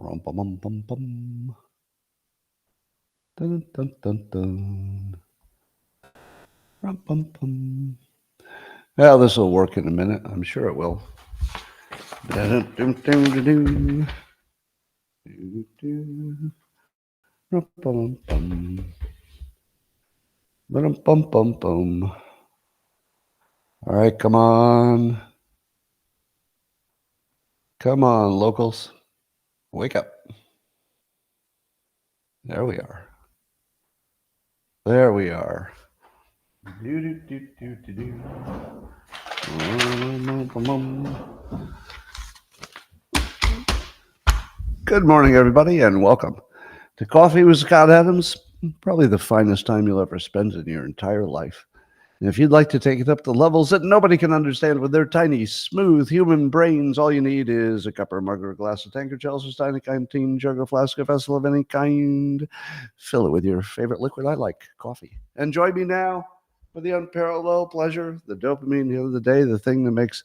Rum-bum-bum-bum-bum. Dun, dun, dun, dun. Rum-bum-bum. Well, this will work in a minute. I'm sure it will. Dun-dun-dun-dun-dun. Do-do-do. Rum-bum-bum. Ba-dum-bum-bum-bum. All right, come on. Come on, locals. Wake up. There we are. There we are. Do-do-do-do-do-do. Good morning, everybody, and welcome to Coffee with Scott Adams. Probably the finest time you'll ever spend in your entire life. And if you'd like to take it up to levels that nobody can understand with their tiny, smooth human brains, all you need is a cup or mug or a glass of tanker, chalice, stein, a canteen, jug or flask, a vessel of any kind. Fill it with your favorite liquid. I like coffee. And join me now for the unparalleled pleasure, the dopamine of the day, the thing that makes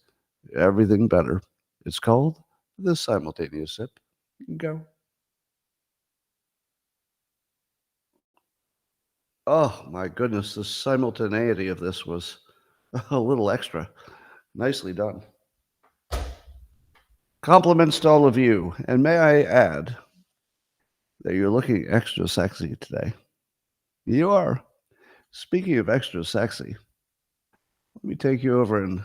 everything better. It's called the simultaneous sip. Go. Oh, my goodness. The simultaneity of this was a little extra. Nicely done. Compliments to all of you. And may I add that you're looking extra sexy today. You are. Speaking of extra sexy, let me take you over and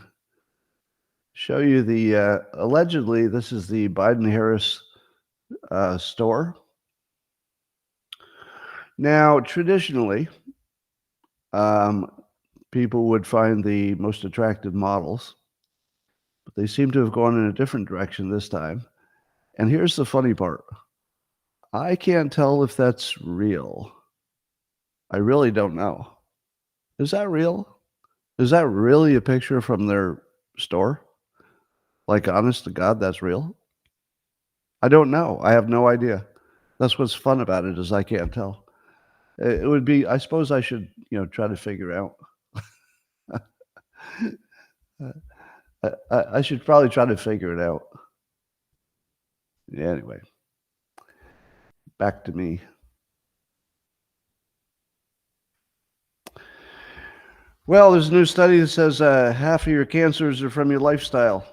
show you the, allegedly, this is the Biden-Harris store. Now, traditionally, people would find the most attractive models, but they seem to have gone in a different direction this time. And here's the funny part. I can't tell if that's real. I really don't know. Is that real? Is that really a picture from their store? Like, honest to God, that's real? I don't know. I have no idea. That's what's fun about it, is I can't tell. It would be, I suppose I should, try to figure out. I should probably try to figure it out. Yeah, anyway, back to me. Well, there's a new study that says half of your cancers are from your lifestyle.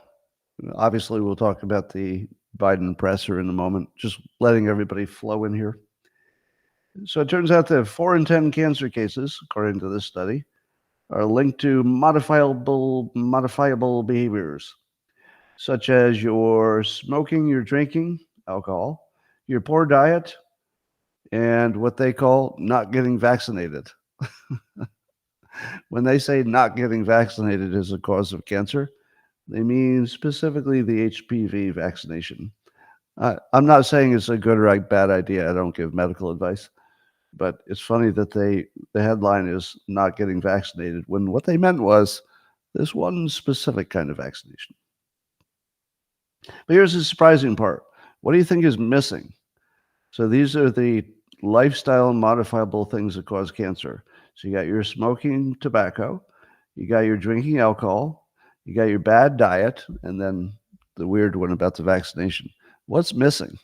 Obviously, we'll talk about the Biden presser in a moment, just letting everybody flow in here. So it turns out that 4 in 10 cancer cases, according to this study, are linked to modifiable behaviors, such as your smoking, your drinking alcohol, your poor diet, and what they call not getting vaccinated. When they say not getting vaccinated is a cause of cancer, they mean specifically the HPV vaccination. I'm not saying it's a good or bad idea. I don't give medical advice. But it's funny that the headline is not getting vaccinated when what they meant was this one specific kind of vaccination. But here's the surprising part. What do you think is missing? So these are the lifestyle modifiable things that cause cancer. So you got your smoking tobacco, you got your drinking alcohol, you got your bad diet, and then the weird one about the vaccination. What's missing?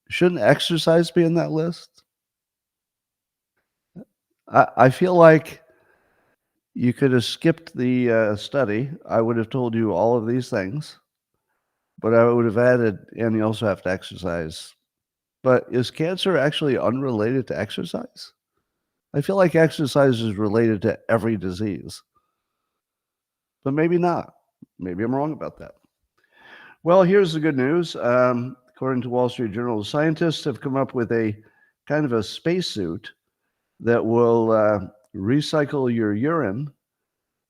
Shouldn't exercise be in that list? I feel like you could have skipped the study. I would have told you all of these things, but I would have added, and you also have to exercise. But is cancer actually unrelated to exercise? I feel like exercise is related to every disease, but maybe not. Maybe I'm wrong about that. Well, here's the good news. According to Wall Street Journal, scientists have come up with a kind of a spacesuit that will recycle your urine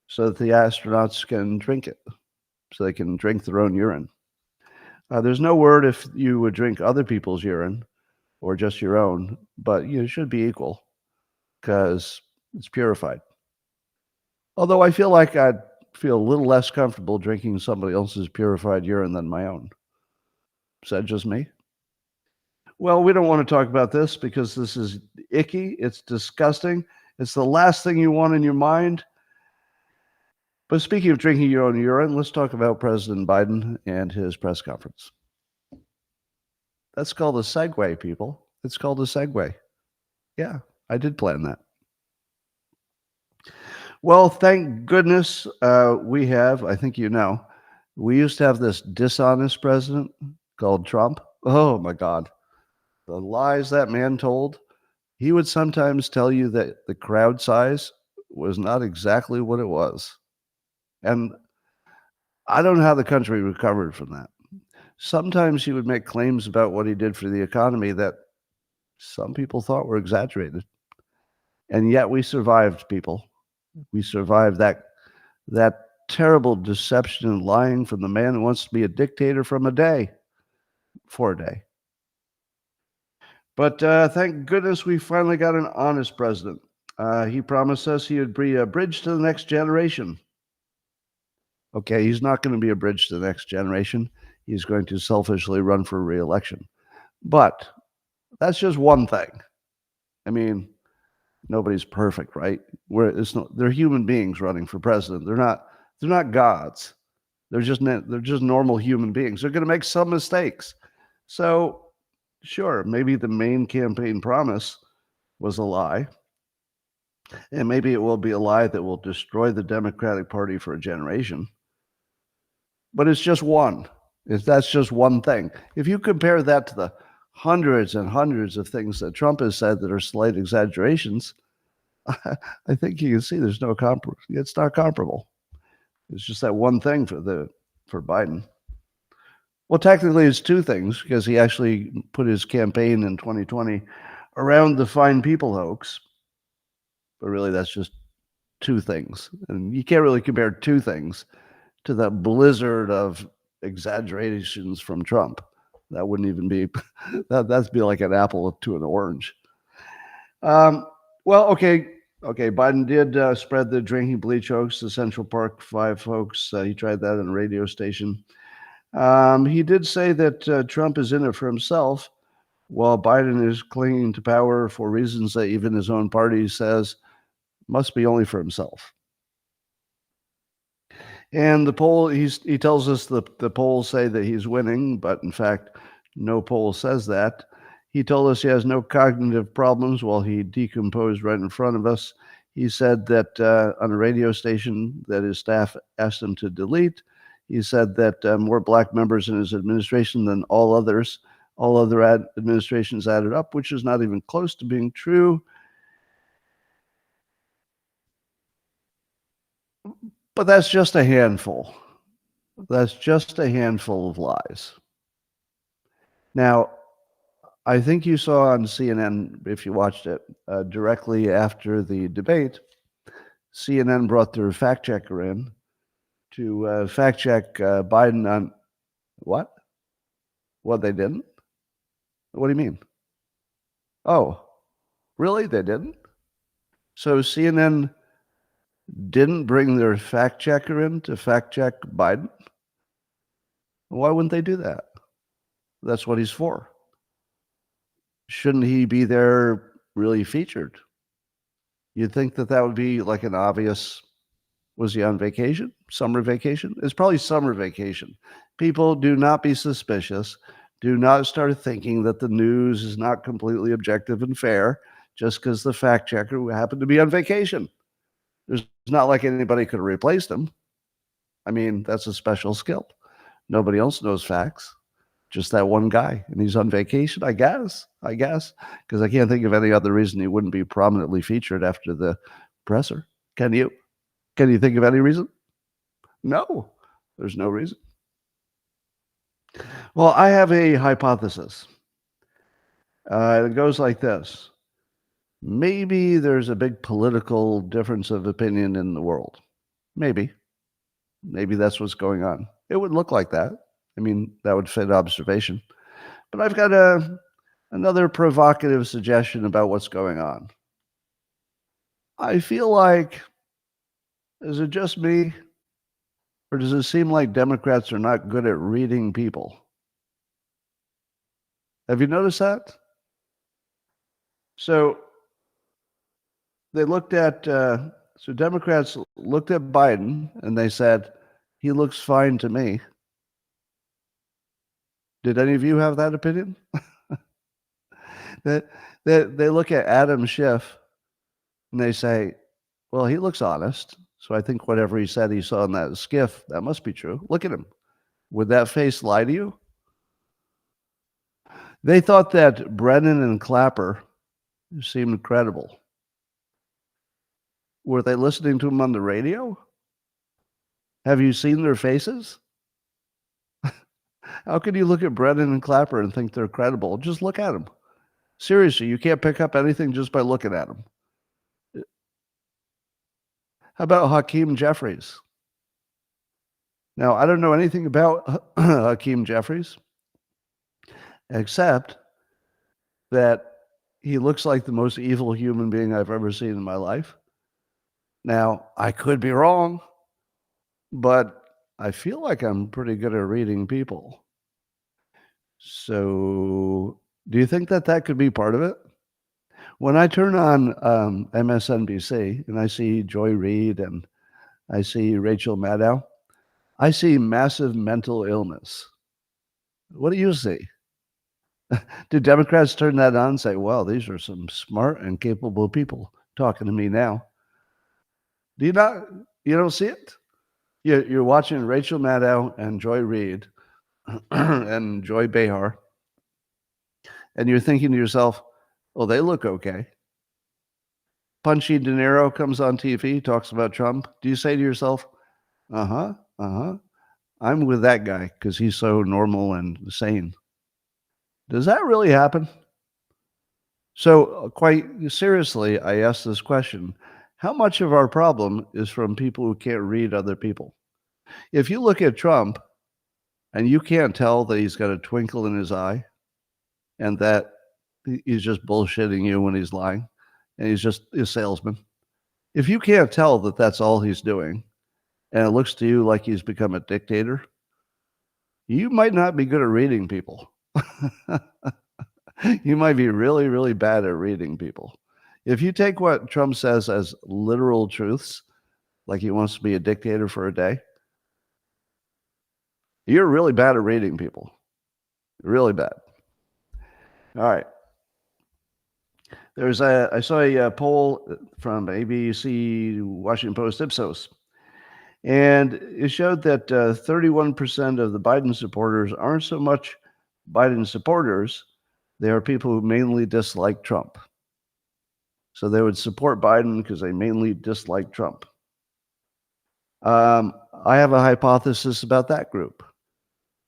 so that the astronauts can drink it, so they can drink their own urine. There's no word if you would drink other people's urine or just your own, but you should be equal because it's purified. Although I feel like I'd feel a little less comfortable drinking somebody else's purified urine than my own. Is that just me? Well, we don't want to talk about this because this is icky. It's disgusting. It's the last thing you want in your mind. But speaking of drinking your own urine, let's talk about President Biden and his press conference. That's called a segue, people. It's called a segue. Yeah, I did plan that. Well, thank goodness we have, I think you know, we used to have this dishonest president called Trump. Oh my God. The lies that man told. He would sometimes tell you that the crowd size was not exactly what it was. And I don't know how the country recovered from that. Sometimes he would make claims about what he did for the economy that some people thought were exaggerated. And yet we survived, people. We survived that terrible deception and lying from the man who wants to be a dictator for a day. But thank goodness we finally got an honest president. He promised us he would be a bridge to the next generation. Okay, he's not going to be a bridge to the next generation. He's going to selfishly run for re-election. But that's just one thing. I mean, nobody's perfect, right? They're human beings running for president. They're not gods. They're just normal human beings. They're going to make some mistakes. So, sure, maybe the main campaign promise was a lie. And maybe it will be a lie that will destroy the Democratic Party for a generation. But it's just one. That's just one thing. If you compare that to the hundreds and hundreds of things that Trump has said that are slight exaggerations, I think you can see there's no it's not comparable. It's just that one thing for Biden. Well, technically, it's two things because he actually put his campaign in 2020 around the fine people hoax. But really, that's just two things. And you can't really compare two things to the blizzard of exaggerations from Trump. That wouldn't even be, that'd be like an apple to an orange. Well, okay. Biden did spread the drinking bleach hoax, the Central Park 5 folks. He tried that on a radio station. He did say that Trump is in it for himself, while Biden is clinging to power for reasons that even his own party says must be only for himself. And the poll, he tells us the polls say that he's winning, but in fact, no poll says that. He told us he has no cognitive problems while he decomposed right in front of us. He said that on a radio station that his staff asked him to delete. He said that more black members in his administration than all other administrations added up, which is not even close to being true. But that's just a handful. That's just a handful of lies. Now, I think you saw on CNN, if you watched it, directly after the debate, CNN brought their fact checker in to fact check Biden on what? What, they didn't? What do you mean? Oh, really? They didn't? So CNN didn't bring their fact checker in to fact check Biden? Why wouldn't they do that? That's what he's for. Shouldn't he be there really featured? You'd think that would be like an obvious. Was he on vacation? Summer vacation? It's probably summer vacation. People, do not be suspicious. Do not start thinking that the news is not completely objective and fair just because the fact checker happened to be on vacation. It's not like anybody could have replaced him. I mean, that's a special skill. Nobody else knows facts. Just that one guy, and he's on vacation, I guess, because I can't think of any other reason he wouldn't be prominently featured after the presser. Can you? Can you think of any reason? No, there's no reason. Well, I have a hypothesis. It goes like this. Maybe there's a big political difference of opinion in the world. Maybe that's what's going on. It would look like that. I mean, that would fit observation. But I've got another provocative suggestion about what's going on. I feel like, is it just me? Or does it seem like Democrats are not good at reading people? Have you noticed that? So they looked at, so Democrats looked at Biden and they said, he looks fine to me. Did any of you have that opinion? That they look at Adam Schiff and they say, "Well, he looks honest, so I think whatever he said he saw in that skiff, that must be true. Look at him. Would that face lie to you?" They thought that Brennan and Clapper seemed credible. Were they listening to him on the radio? Have you seen their faces? How could you look at Brennan and Clapper and think they're credible? Just look at them. Seriously, you can't pick up anything just by looking at them. How about Hakeem Jeffries? Now, I don't know anything about Hakeem Jeffries, except that he looks like the most evil human being I've ever seen in my life. Now, I could be wrong, but I feel like I'm pretty good at reading people. So, do you think that that could be part of it? When I turn on MSNBC and I see Joy Reid and I see Rachel Maddow, I see massive mental illness. What do you see? Do Democrats turn that on and say, well, these are some smart and capable people talking to me now? Do you not? You don't see it? You're watching Rachel Maddow and Joy Reid and Joy Behar, and you're thinking to yourself, oh, they look okay. Punchy De Niro comes on TV, talks about Trump. Do you say to yourself, I'm with that guy because he's so normal and sane? Does that really happen? So, quite seriously, I ask this question. How much of our problem is from people who can't read other people? If you look at Trump and you can't tell that he's got a twinkle in his eye and that he's just bullshitting you when he's lying and he's just a salesman, if you can't tell that that's all he's doing and it looks to you like he's become a dictator, you might not be good at reading people. You might be really, really bad at reading people. If you take what Trump says as literal truths, like he wants to be a dictator for a day, you're really bad at reading people. Really bad. All right. I saw a poll from ABC, Washington Post, Ipsos, and it showed that 31% of the Biden supporters aren't so much Biden supporters. They are people who mainly dislike Trump. So they would support Biden because they mainly dislike Trump. I have a hypothesis about that group.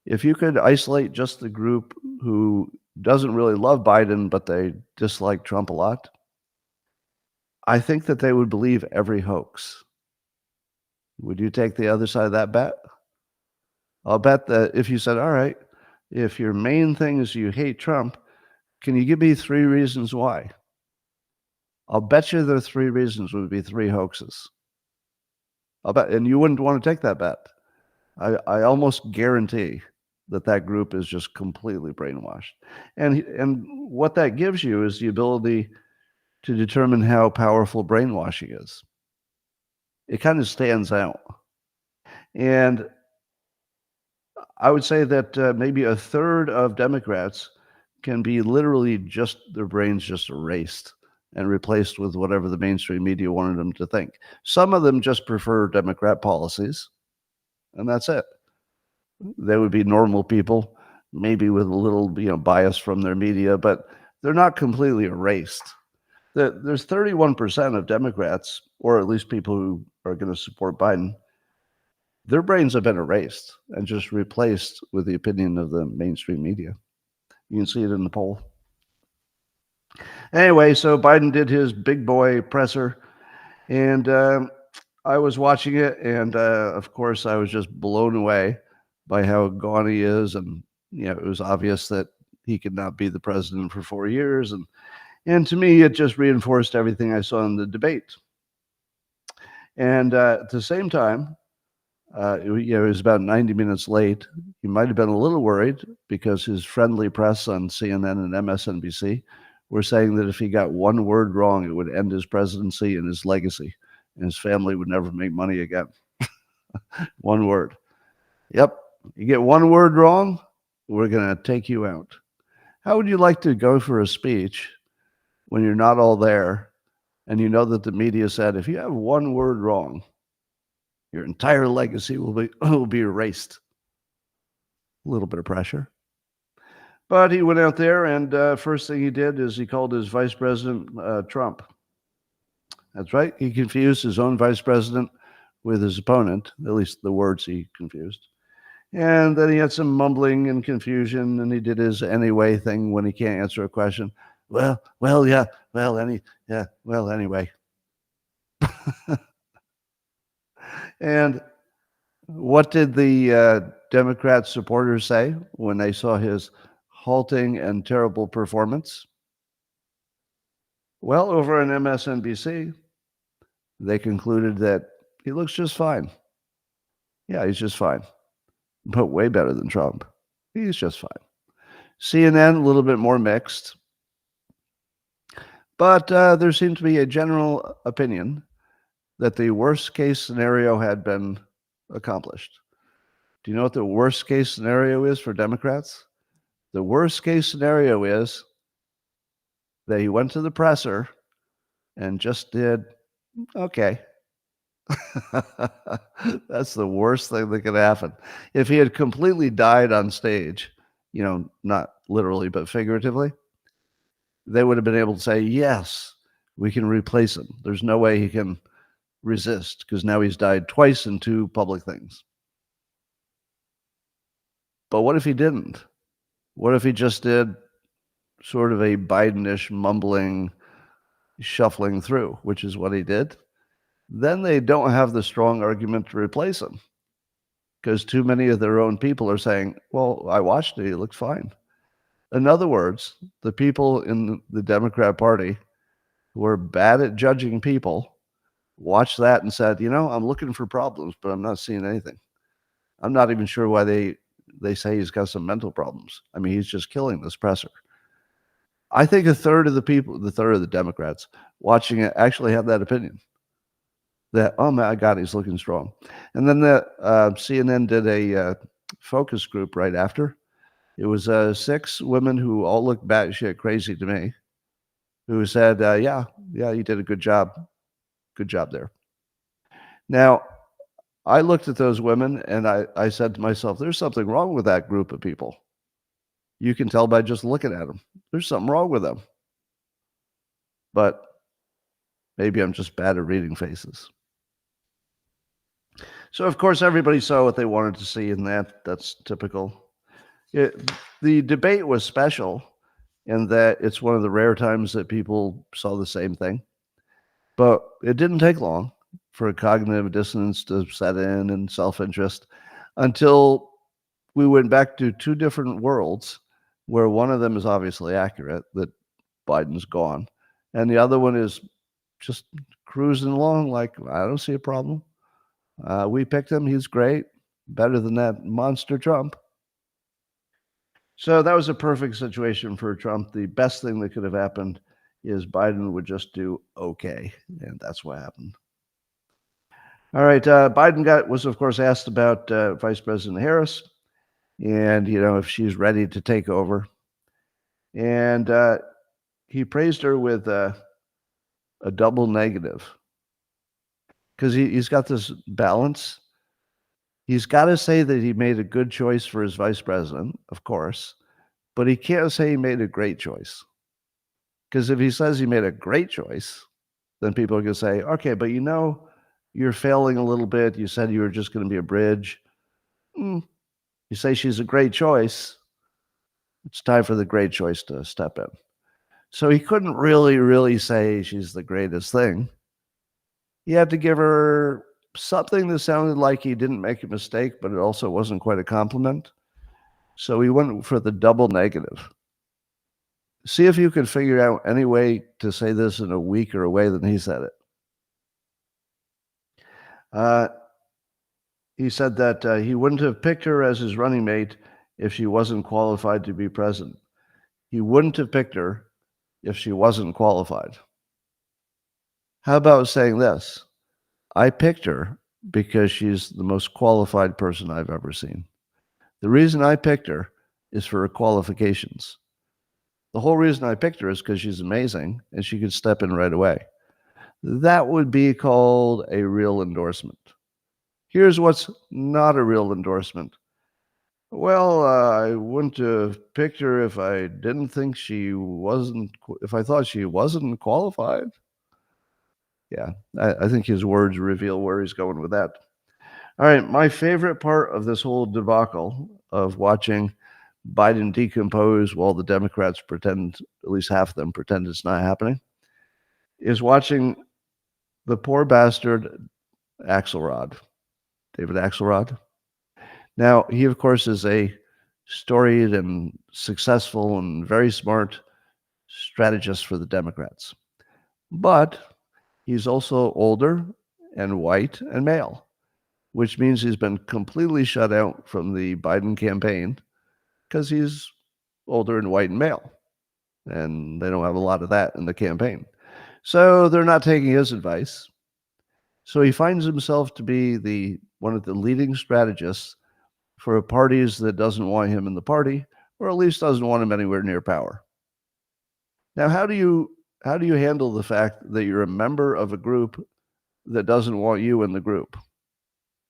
If you could isolate just the group who doesn't really love Biden, but they dislike Trump a lot, I think that they would believe every hoax. Would you take the other side of that bet? I'll bet that if you said, all right, if your main thing is you hate Trump, can you give me 3 reasons why? I'll bet you the 3 reasons would be 3 hoaxes. I'll bet, and you wouldn't want to take that bet. I almost guarantee that group is just completely brainwashed. And what that gives you is the ability to determine how powerful brainwashing is. It kind of stands out. And I would say that maybe a third of Democrats can be literally just their brains just erased and replaced with whatever the mainstream media wanted them to think. Some of them just prefer Democrat policies, and that's it. They would be normal people, maybe with a little bias from their media, but they're not completely erased. There's 31% of Democrats, or at least people who are going to support Biden, their brains have been erased and just replaced with the opinion of the mainstream media. You can see it in the poll. Anyway, so Biden did his big boy presser, and I was watching it, and of course, I was just blown away by how gone he is, and it was obvious that he could not be the president for 4 years, and to me, it just reinforced everything I saw in the debate. And at the same time, it was about 90 minutes late. He might have been a little worried because his friendly press on CNN and MSNBC were saying that if he got one word wrong, it would end his presidency and his legacy, and his family would never make money again. One word. Yep. You get one word wrong, we're going to take you out. How would you like to go for a speech when you're not all there and you know that the media said, if you have one word wrong, your entire legacy will be erased? A little bit of pressure. But he went out there, and first thing he did is he called his vice president Trump. That's right. He confused his own vice president with his opponent, at least the words he confused. And then he had some mumbling and confusion, and he did his anyway thing when he can't answer a question. Yeah, anyway. And what did the Democrat supporters say when they saw his halting and terrible performance? Well, over on MSNBC, they concluded that he looks just fine. Yeah, he's just fine, but way better than Trump. He's just fine. CNN, a little bit more mixed, but there seemed to be a general opinion that the worst case scenario had been accomplished. Do you know what the worst case scenario is for Democrats? The worst case scenario is that he went to the presser and just did okay. That's the worst thing that could happen. If he had completely died on stage, not literally, but figuratively, they would have been able to say, yes, we can replace him. There's no way he can resist because now he's died twice in two public things. But what if he didn't? What if he just did sort of a Biden-ish mumbling, shuffling through, which is what he did? Then they don't have the strong argument to replace him because too many of their own people are saying, well, I watched it. He looked fine. In other words, the people in the Democrat Party who are bad at judging people watched that and said, I'm looking for problems, but I'm not seeing anything. I'm not even sure why they say he's got some mental problems. I mean, he's just killing this presser. I think a third of the Democrats watching it actually have that opinion. That, oh my God, he's looking strong. And then the CNN did a focus group right after. It was 6 women who all looked batshit crazy to me, who said, yeah, you did a good job. Good job there. Now, I looked at those women and I said to myself, there's something wrong with that group of people. You can tell by just looking at them. There's something wrong with them. But maybe I'm just bad at reading faces. So, of course, everybody saw what they wanted to see in that. That's typical. The debate was special in that it's one of the rare times that people saw the same thing. But it didn't take long for cognitive dissonance to set in and self-interest until we went back to 2 different worlds where one of them is obviously accurate, that Biden's gone, and the other one is just cruising along like, I don't see a problem. We picked him. He's great. Better than that monster Trump. So that was a perfect situation for Trump. The best thing that could have happened is Biden would just do okay. And that's what happened. All right. Biden was, of course, asked about Vice President Harris and, if she's ready to take over. And he praised her with a double negative. Because he's got this balance. He's got to say that he made a good choice for his vice president, of course, but he can't say he made a great choice. Because if he says he made a great choice, then people are going to say, okay, but you're failing a little bit. You said you were just going to be a bridge. You say she's a great choice. It's time for the great choice to step in. So he couldn't really say she's the greatest thing. He had to give her something that sounded like he didn't make a mistake, but it also wasn't quite a compliment. So he went for the double negative. See if you could figure out any way to say this in a weaker way than he said it. He said that he wouldn't have picked her as his running mate if she wasn't qualified to be president. He wouldn't have picked her if she wasn't qualified. How about saying this? I picked her because she's the most qualified person I've ever seen. The reason I picked her is for her qualifications. The whole reason I picked her is because she's amazing and she could step in right away. That would be called a real endorsement. Here's what's not a real endorsement. Well, I wouldn't have picked her if I didn't think if I thought she wasn't qualified. Yeah, I think his words reveal where he's going with that. All right, my favorite part of this whole debacle of watching Biden decompose while the Democrats pretend, at least half of them pretend it's not happening, is watching the poor bastard Axelrod, David Axelrod. Now, he, of course, is a storied and successful and very smart strategist for the Democrats. But he's also older and white and male, which means he's been completely shut out from the Biden campaign because he's older and white and male. And they don't have a lot of that in the campaign. So they're not taking his advice. So he finds himself to be one of the leading strategists for parties that doesn't want him in the party, or at least doesn't want him anywhere near power. Now, how do you handle the fact that you're a member of a group that doesn't want you in the group,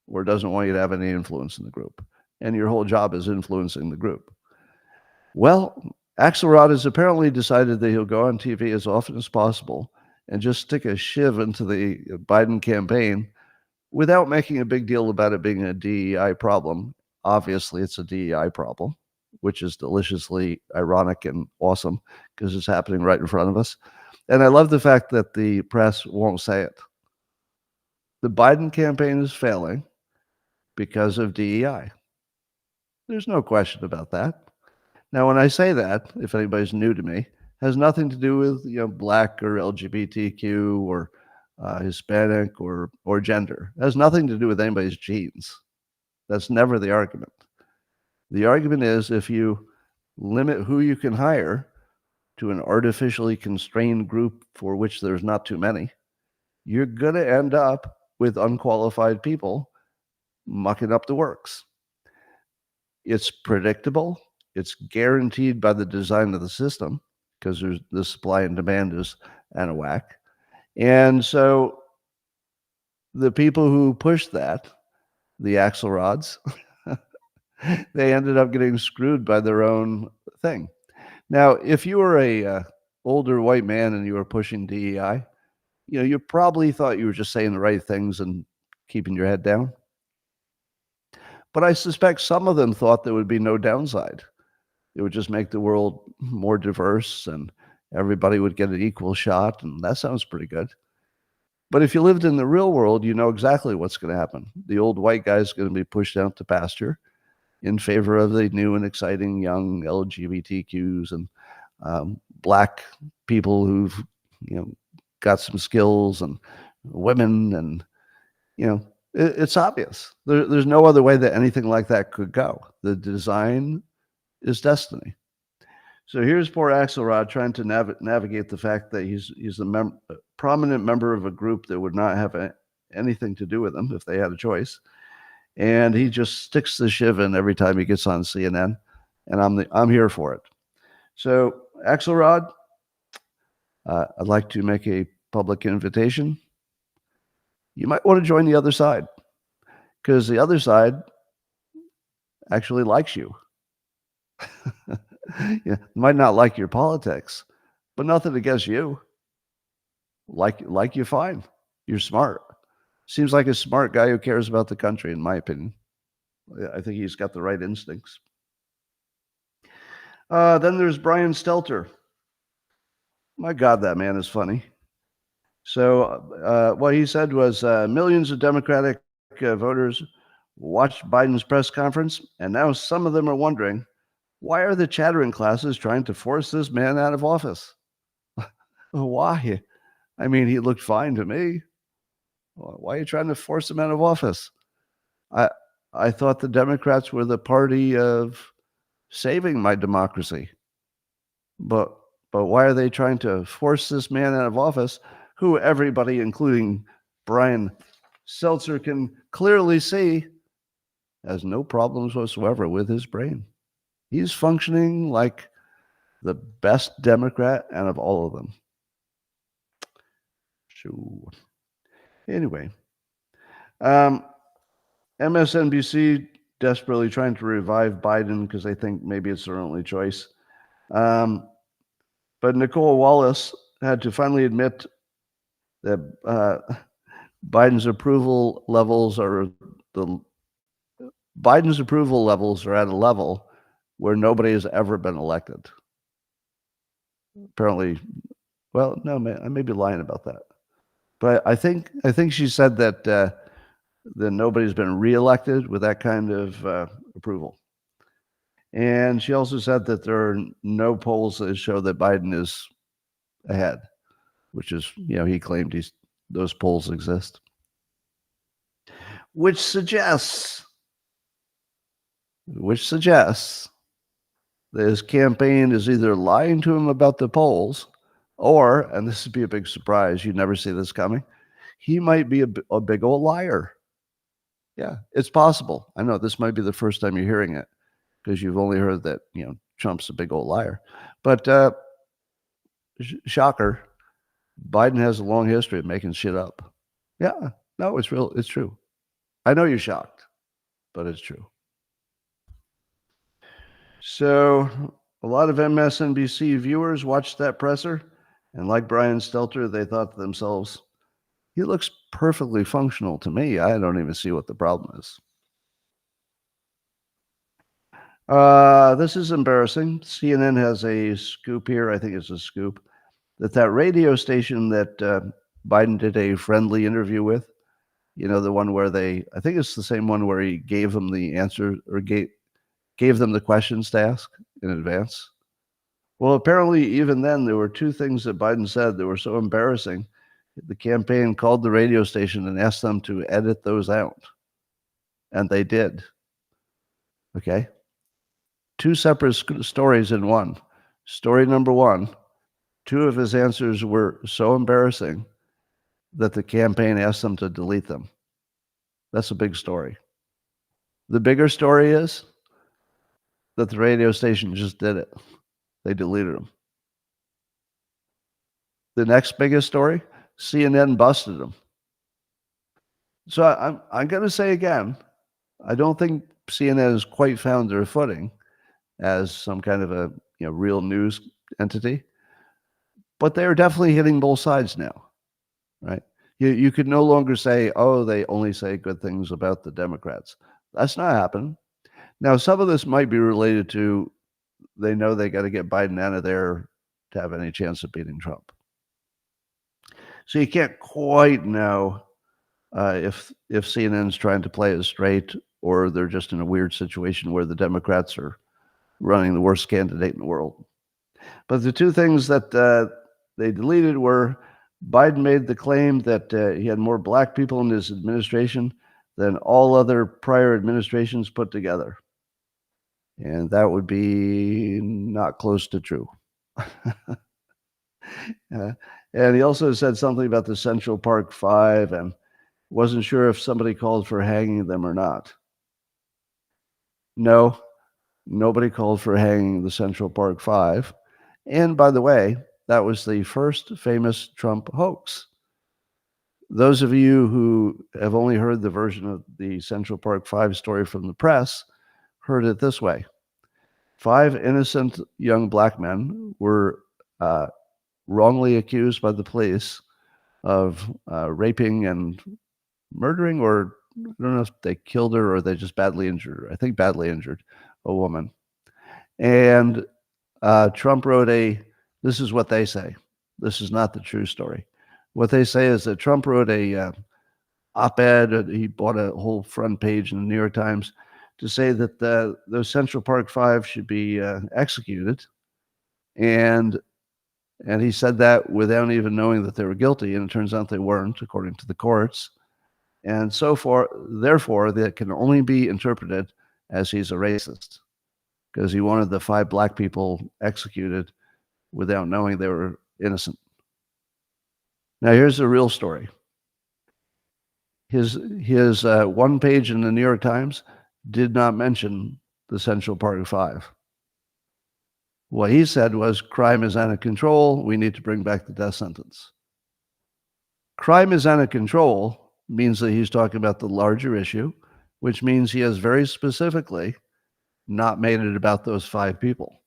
or doesn't want you to have any influence in the group, and your whole job is influencing the group? Well, Axelrod has apparently decided that he'll go on TV as often as possible and just stick a shiv into the Biden campaign without making a big deal about it being a DEI problem. Obviously, it's a DEI problem, which is deliciously ironic and awesome because it's happening right in front of us. And I love the fact that the press won't say it. The Biden campaign is failing because of DEI. There's no question about that. Now, when I say that, if anybody's new to me, has nothing to do with Black or LGBTQ or Hispanic or gender. It has nothing to do with anybody's genes. That's never the argument. The argument is if you limit who you can hire to an artificially constrained group for which there's not too many, you're going to end up with unqualified people mucking up the works. It's predictable. It's guaranteed by the design of the system because the supply and demand is out of whack. And so the people who pushed that, the Axelrods, they ended up getting screwed by their own thing. Now, if you were a older white man and you were pushing DEI, you probably thought you were just saying the right things and keeping your head down. But I suspect some of them thought there would be no downside. It would just make the world more diverse and everybody would get an equal shot. And that sounds pretty good. But if you lived in the real world, you know exactly what's going to happen. The old white guy is going to be pushed out to pasture in favor of the new and exciting young LGBTQs and Black people who've got some skills, and women, and it's obvious. There's no other way that anything like that could go. The design is destiny. So here's poor Axelrod trying to navigate the fact that he's a prominent member of a group that would not have anything to do with him if they had a choice. And he just sticks the shiv in every time he gets on CNN, and I'm here for it. So Axelrod, I'd like to make a public invitation. You might want to join the other side, because the other side actually likes you. Might not like your politics, but nothing against you. Like you fine. You're smart. Seems like a smart guy who cares about the country, in my opinion. I think he's got the right instincts. Then there's Brian Stelter. My God, that man is funny. So what he said was millions of Democratic voters watched Biden's press conference, and now some of them are wondering, why are the chattering classes trying to force this man out of office? Why? I mean, he looked fine to me. Why are you trying to force him out of office? I thought the Democrats were the party of saving my democracy. But why are they trying to force this man out of office, who everybody, including Brian Seltzer, can clearly see has no problems whatsoever with his brain? He's functioning like the best Democrat and of all of them. So, anyway, MSNBC desperately trying to revive Biden because they think maybe it's their only choice. But Nicole Wallace had to finally admit that Biden's approval levels are at a level where nobody has ever been elected. Apparently, well, no, I may be lying about that, but I think she said that nobody's been reelected with that kind of approval. And she also said that there are no polls that show that Biden is ahead, which is, he claimed those polls exist, which suggests that his campaign is either lying to him about the polls, or, and this would be a big surprise, you never see this coming, he might be a big old liar. Yeah, it's possible. I know this might be the first time you're hearing it because you've only heard that, Trump's a big old liar. But shocker, Biden has a long history of making shit up. Yeah, no, it's real. It's true. I know you're shocked, but it's true. So a lot of MSNBC viewers watched that presser, and like Brian Stelter, they thought to themselves, he looks perfectly functional to me. I don't even see what the problem is. This is embarrassing. CNN has a scoop here. I think it's a scoop that radio station that Biden did a friendly interview with, the one where I think it's the same one where he gave them the answer or gave them the questions to ask in advance. Well, apparently even then there were two things that Biden said that were so embarrassing. The campaign called the radio station and asked them to edit those out. And they did. Okay. Two separate stories in one. Story number one, two of his answers were so embarrassing that the campaign asked them to delete them. That's a big story. The bigger story is that the radio station just did it. They deleted them. The next biggest story, CNN busted them. So I'm going to say again, I don't think CNN has quite found their footing as some kind of a real news entity, but they are definitely hitting both sides now, right? You could no longer say, oh, they only say good things about the Democrats. That's not happening. Now, some of this might be related to they know they got to get Biden out of there to have any chance of beating Trump. So you can't quite know if CNN's trying to play it straight or they're just in a weird situation where the Democrats are running the worst candidate in the world. But the two things that they deleted were Biden made the claim that he had more black people in his administration than all other prior administrations put together. And that would be not close to true. And he also said something about the Central Park Five and wasn't sure if somebody called for hanging them or not. No, nobody called for hanging the Central Park Five. And by the way, that was the first famous Trump hoax. Those of you who have only heard the version of the Central Park Five story from the press heard it this way. 5 innocent young black men were wrongly accused by the police of raping and murdering, or I don't know if they killed her or they just badly injured her. I think badly injured a woman. And Trump wrote this is what they say. This is not the true story. What they say is that Trump wrote a op-ed. He bought a whole front page in the New York Times to say that those Central Park Five should be executed. And he said that without even knowing that they were guilty. And it turns out they weren't, according to the courts. And so far, therefore, that can only be interpreted as he's a racist because he wanted the 5 black people executed without knowing they were innocent. Now, here's the real story. His one page in the New York Times did not mention the Central Park Five. What he said was crime is out of control. We need to bring back the death sentence. Crime is out of control means that he's talking about the larger issue, which means he has very specifically not made it about those 5 people.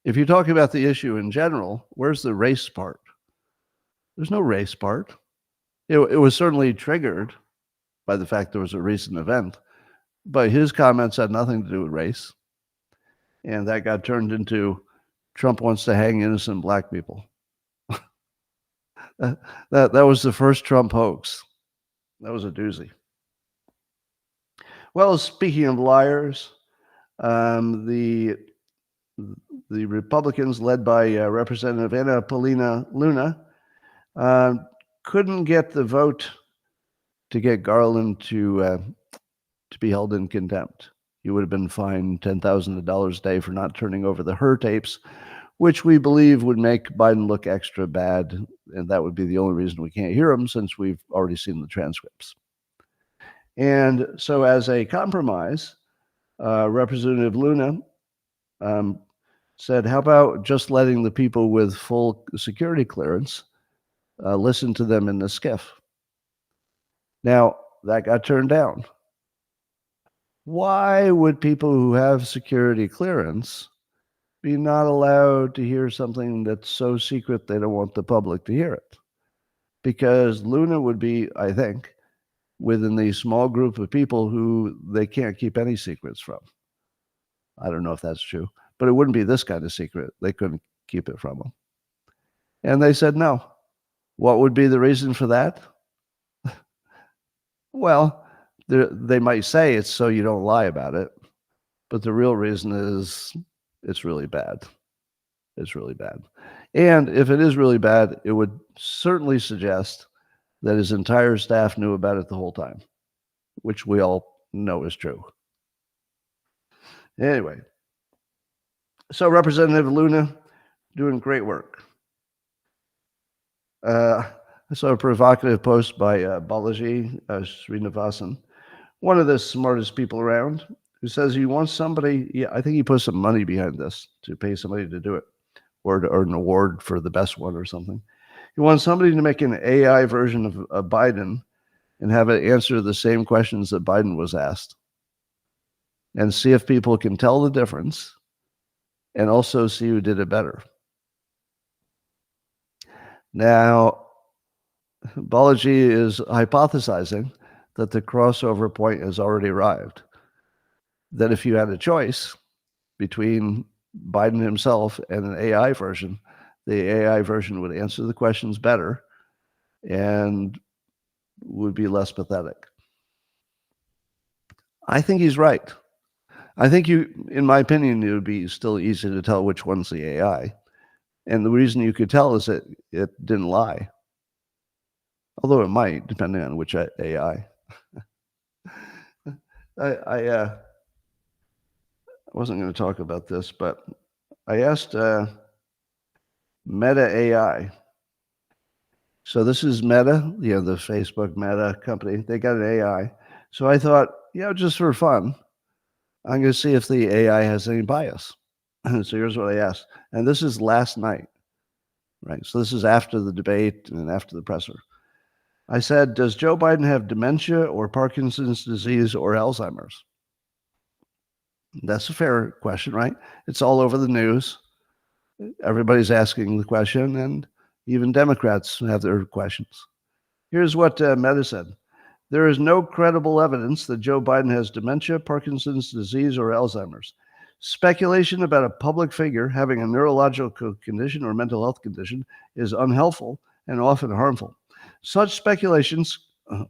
If you talk about the issue in general, where's the race part? There's no race part. It was certainly triggered by the fact there was a recent event, but his comments had nothing to do with race. And that got turned into Trump wants to hang innocent black people. that was the first Trump hoax. That was a doozy. Well, speaking of liars, the Republicans, led by Representative Anna Paulina Luna, couldn't get the vote to get Garland to be held in contempt. He would have been fined $10,000 a day for not turning over the Her tapes, which we believe would make Biden look extra bad, and that would be the only reason we can't hear him, since we've already seen the transcripts. And so as a compromise, Representative Luna said, how about just letting the people with full security clearance listen to them in the skiff? Now, that got turned down. Why would people who have security clearance be not allowed to hear something that's so secret they don't want the public to hear it? Because Luna would be, I think, within the small group of people who they can't keep any secrets from. I don't know if that's true, but it wouldn't be this kind of secret. They couldn't keep it from them. And they said no. What would be the reason for that? Well, they might say it's so you don't lie about it, but the real reason is it's really bad. It's really bad. And if it is really bad, it would certainly suggest that his entire staff knew about it the whole time, which we all know is true. Anyway, so Representative Luna doing great work. I saw a provocative post by Balaji Srinivasan, one of the smartest people around, who says he wants somebody, I think he put some money behind this to pay somebody to do it, or to earn an award for the best one or something. He wants somebody to make an AI version of Biden and have it answer the same questions that Biden was asked, and see if people can tell the difference, and also see who did it better. Now, Balaji is hypothesizing that the crossover point has already arrived. That if you had a choice between Biden himself and an AI version, the AI version would answer the questions better and would be less pathetic. I think he's right. I think in my opinion, it would be still easy to tell which one's the AI. And the reason you could tell is that it didn't lie. Although it might, depending on which AI. I wasn't going to talk about this, but I asked Meta AI. So this is Meta, the Facebook Meta company. They got an AI. So I thought, just for fun, I'm going to see if the AI has any bias. So here's what I asked. And this is last night, right? So this is after the debate and after the presser. I said, does Joe Biden have dementia or Parkinson's disease or Alzheimer's? That's a fair question, right? It's all over the news. Everybody's asking the question, and even Democrats have their questions. Here's what Meta said. There is no credible evidence that Joe Biden has dementia, Parkinson's disease, or Alzheimer's. Speculation about a public figure having a neurological condition or mental health condition is unhelpful and often harmful. Such speculations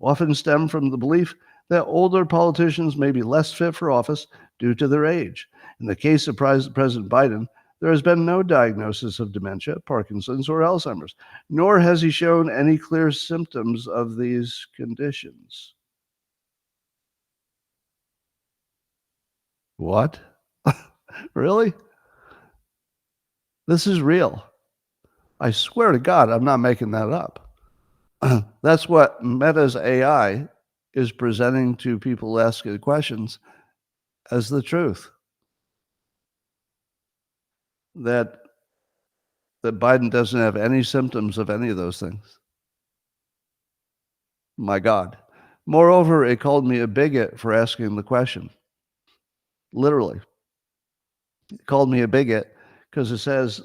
often stem from the belief that older politicians may be less fit for office due to their age. In the case of President Biden, there has been no diagnosis of dementia, Parkinson's, or Alzheimer's, nor has he shown any clear symptoms of these conditions. What? Really? This is real. I swear to God, I'm not making that up. That's what Meta's AI is presenting to people asking questions as the truth. that Biden doesn't have any symptoms of any of those things. My God. Moreover, it called me a bigot for asking the question. Literally. It called me a bigot because it says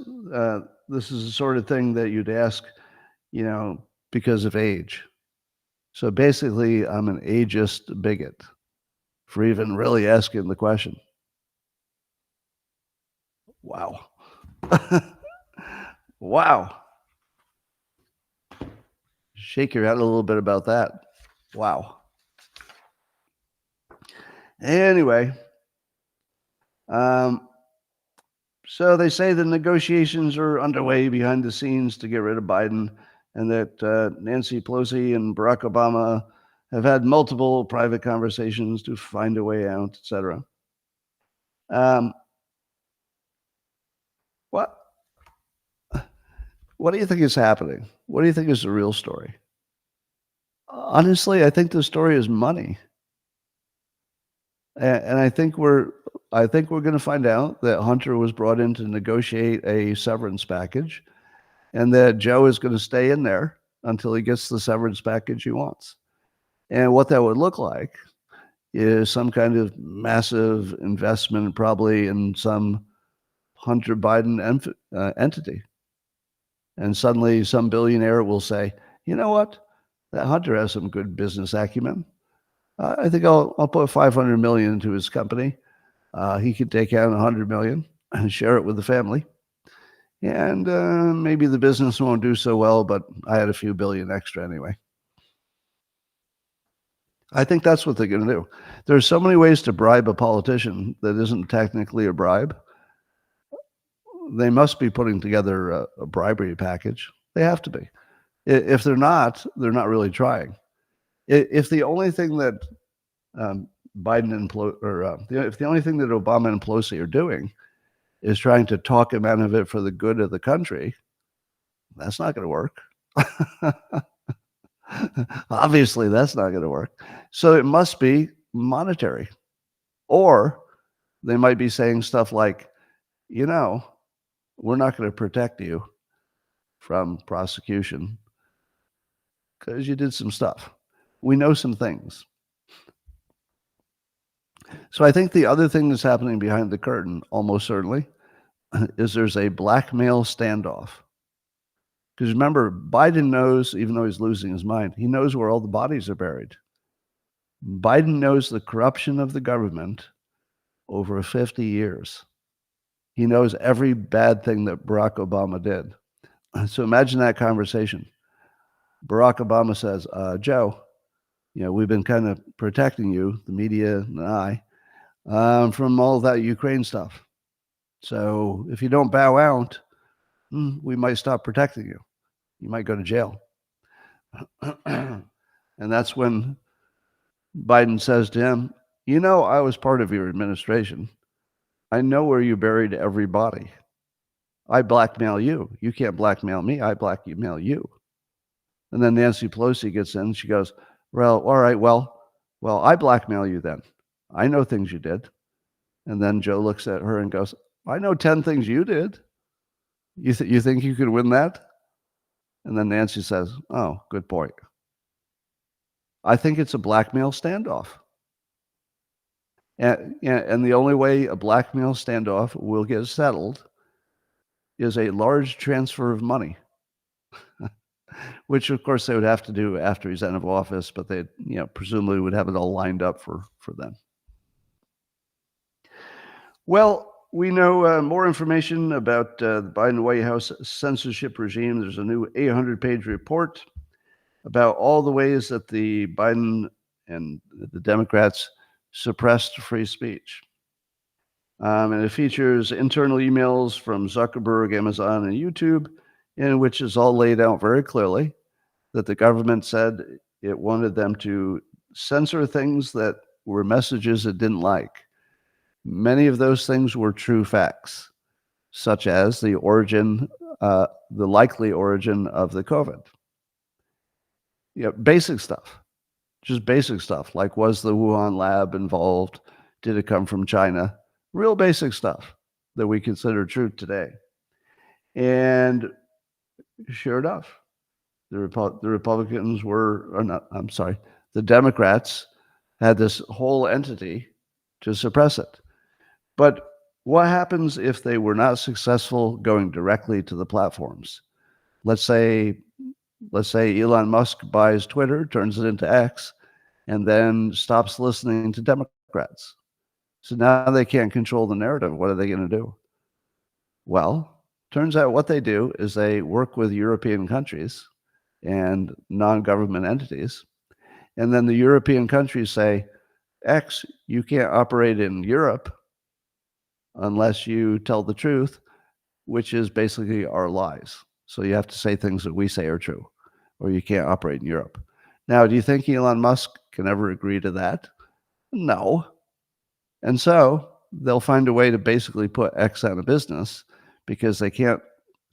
this is the sort of thing that you'd ask, because of age. So basically, I'm an ageist bigot for even really asking the question. Wow. Wow. Shake your head a little bit about that. Wow. Anyway, so they say the negotiations are underway behind the scenes to get rid of Biden, and that Nancy Pelosi and Barack Obama have had multiple private conversations to find a way out, etc. What do you think is happening? What do you think is the real story? Honestly, I think the story is money, and I think we're going to find out that Hunter was brought in to negotiate a severance package, and that Joe is going to stay in there until he gets the severance package he wants. And what that would look like is some kind of massive investment, probably in some Hunter Biden entity. And suddenly some billionaire will say, you know what? That Hunter has some good business acumen. I think I'll put $500 million into his company. He could take out $100 million and share it with the family. And maybe the business won't do so well, but I had a few billion extra anyway. I think that's what they're going to do. There's so many ways to bribe a politician that isn't technically a bribe. They must be putting together a bribery package. They have to be. If they're not really trying. If the only thing that Biden and if the only thing that Obama and Pelosi are doing is trying to talk him out of it for the good of the country, that's not going to work. Obviously, that's not going to work. So it must be monetary. Or they might be saying stuff like, we're not going to protect you from prosecution because you did some stuff. We know some things. So I think the other thing that's happening behind the curtain, almost certainly, is there's a blackmail standoff. Because remember, Biden knows, even though he's losing his mind, he knows where all the bodies are buried. Biden knows the corruption of the government over 50 years. He knows every bad thing that Barack Obama did. So imagine that conversation. Barack Obama says, Joe, we've been kind of protecting you, the media and I, from all that Ukraine stuff. So if you don't bow out, we might stop protecting you. You might go to jail. And that's when Biden says to him, I was part of your administration. I know where you buried every body. I blackmail you. You can't blackmail me. I blackmail you. And then Nancy Pelosi gets in. She goes, well, all right, well, I blackmail you then. I know things you did. And then Joe looks at her and goes, I know 10 things you did. You think you could win that? And then Nancy says, oh, good point. I think it's a blackmail standoff. And the only way a blackmail standoff will get settled is a large transfer of money, which of course they would have to do after he's out of office, but they, presumably would have it all lined up for them. Well, we know more information about the Biden White House censorship regime. There's a new 800-page report about all the ways that the Biden and the Democrats suppressed free speech. And it features internal emails from Zuckerberg, Amazon, and YouTube, in which is all laid out very clearly that the government said it wanted them to censor things that were messages it didn't like. Many of those things were true facts, such as the likely origin of the COVID. Basic stuff. Just basic stuff, like was the Wuhan lab involved? Did it come from China? Real basic stuff. that we consider truth today. And sure enough, the Republicans were, or not, I'm sorry, the Democrats had this whole entity to suppress it. But what happens if they were not successful going directly to the platforms? Let's say Elon Musk buys Twitter, turns it into X, and then stops listening to Democrats. So now they can't control the narrative. What are they going to do? Well, turns out what they do is they work with European countries and non-government entities. And then the European countries say, X, you can't operate in Europe unless you tell the truth, which is basically our lies. So you have to say things that we say are true, or you can't operate in Europe. Now, do you think Elon Musk can ever agree to that? No. And so they'll find a way to basically put X out of business because they can't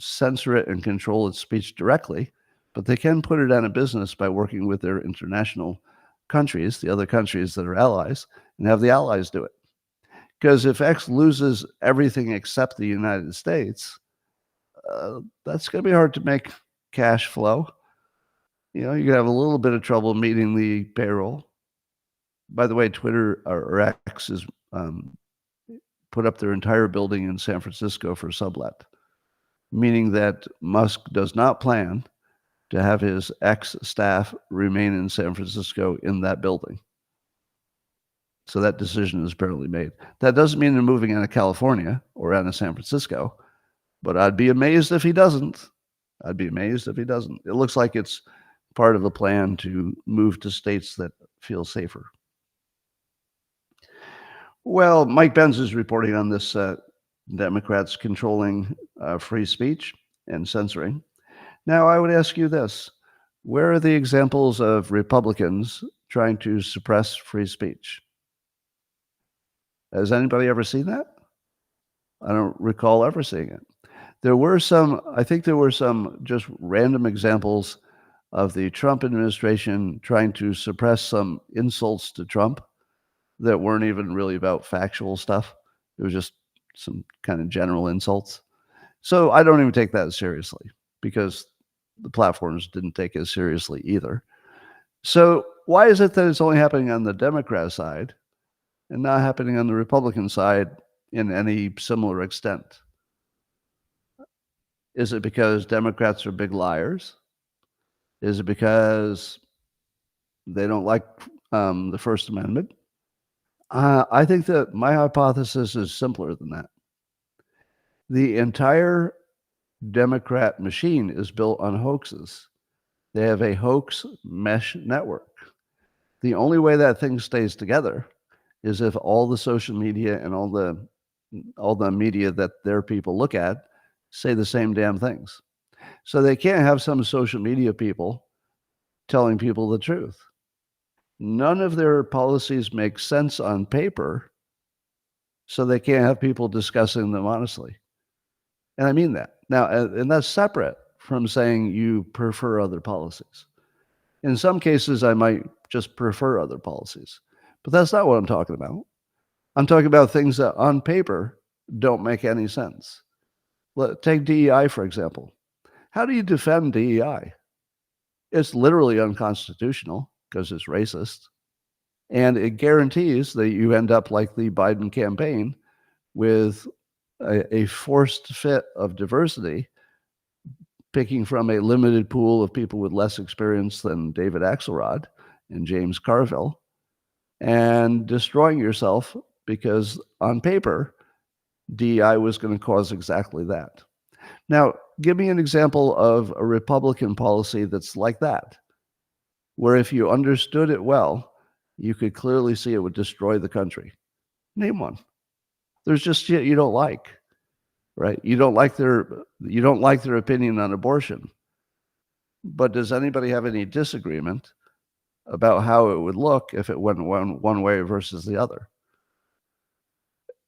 censor it and control its speech directly, but they can put it out of business by working with their international countries, the other countries that are allies, and have the allies do it. Because if X loses everything except the United States, that's going to be hard to make cash flow. You're going to have a little bit of trouble meeting the payroll. By the way, Twitter or X has put up their entire building in San Francisco for sublet, meaning that Musk does not plan to have his X staff remain in San Francisco in that building. So that decision is apparently made. That doesn't mean they're moving out of California or out of San Francisco, but I'd be amazed if he doesn't. It looks like it's part of a plan to move to states that feel safer. Well, Mike Benz is reporting on this Democrats controlling free speech and censoring. Now, I would ask you this. Where are the examples of Republicans trying to suppress free speech? Has anybody ever seen that? I don't recall ever seeing it. I think there were some just random examples of the Trump administration trying to suppress some insults to Trump that weren't even really about factual stuff. It was just some kind of general insults. So I don't even take that seriously because the platforms didn't take it seriously either. So why is it that it's only happening on the Democrat side and not happening on the Republican side in any similar extent? Is it because Democrats are big liars? Is it because they don't like the First Amendment? I think that my hypothesis is simpler than that. The entire Democrat machine is built on hoaxes. They have a hoax mesh network. The only way that thing stays together is if all the social media and all the media that their people look at say the same damn things. So they can't have some social media people telling people the truth. None of their policies make sense on paper, so they can't have people discussing them honestly. And I mean that. Now, and that's separate from saying you prefer other policies. In some cases, I might just prefer other policies, but that's not what I'm talking about. I'm talking about things that on paper don't make any sense. Take DEI, for example. How do you defend DEI? It's literally unconstitutional because it's racist. And it guarantees that you end up like the Biden campaign with a forced fit of diversity, picking from a limited pool of people with less experience than David Axelrod and James Carville, and destroying yourself because on paper, DEI was going to cause exactly that. Now, give me an example of a Republican policy that's like that, where if you understood it well, you could clearly see it would destroy the country. Name one. There's just shit you don't like, right? You don't like their opinion on abortion. But does anybody have any disagreement about how it would look if it went one way versus the other?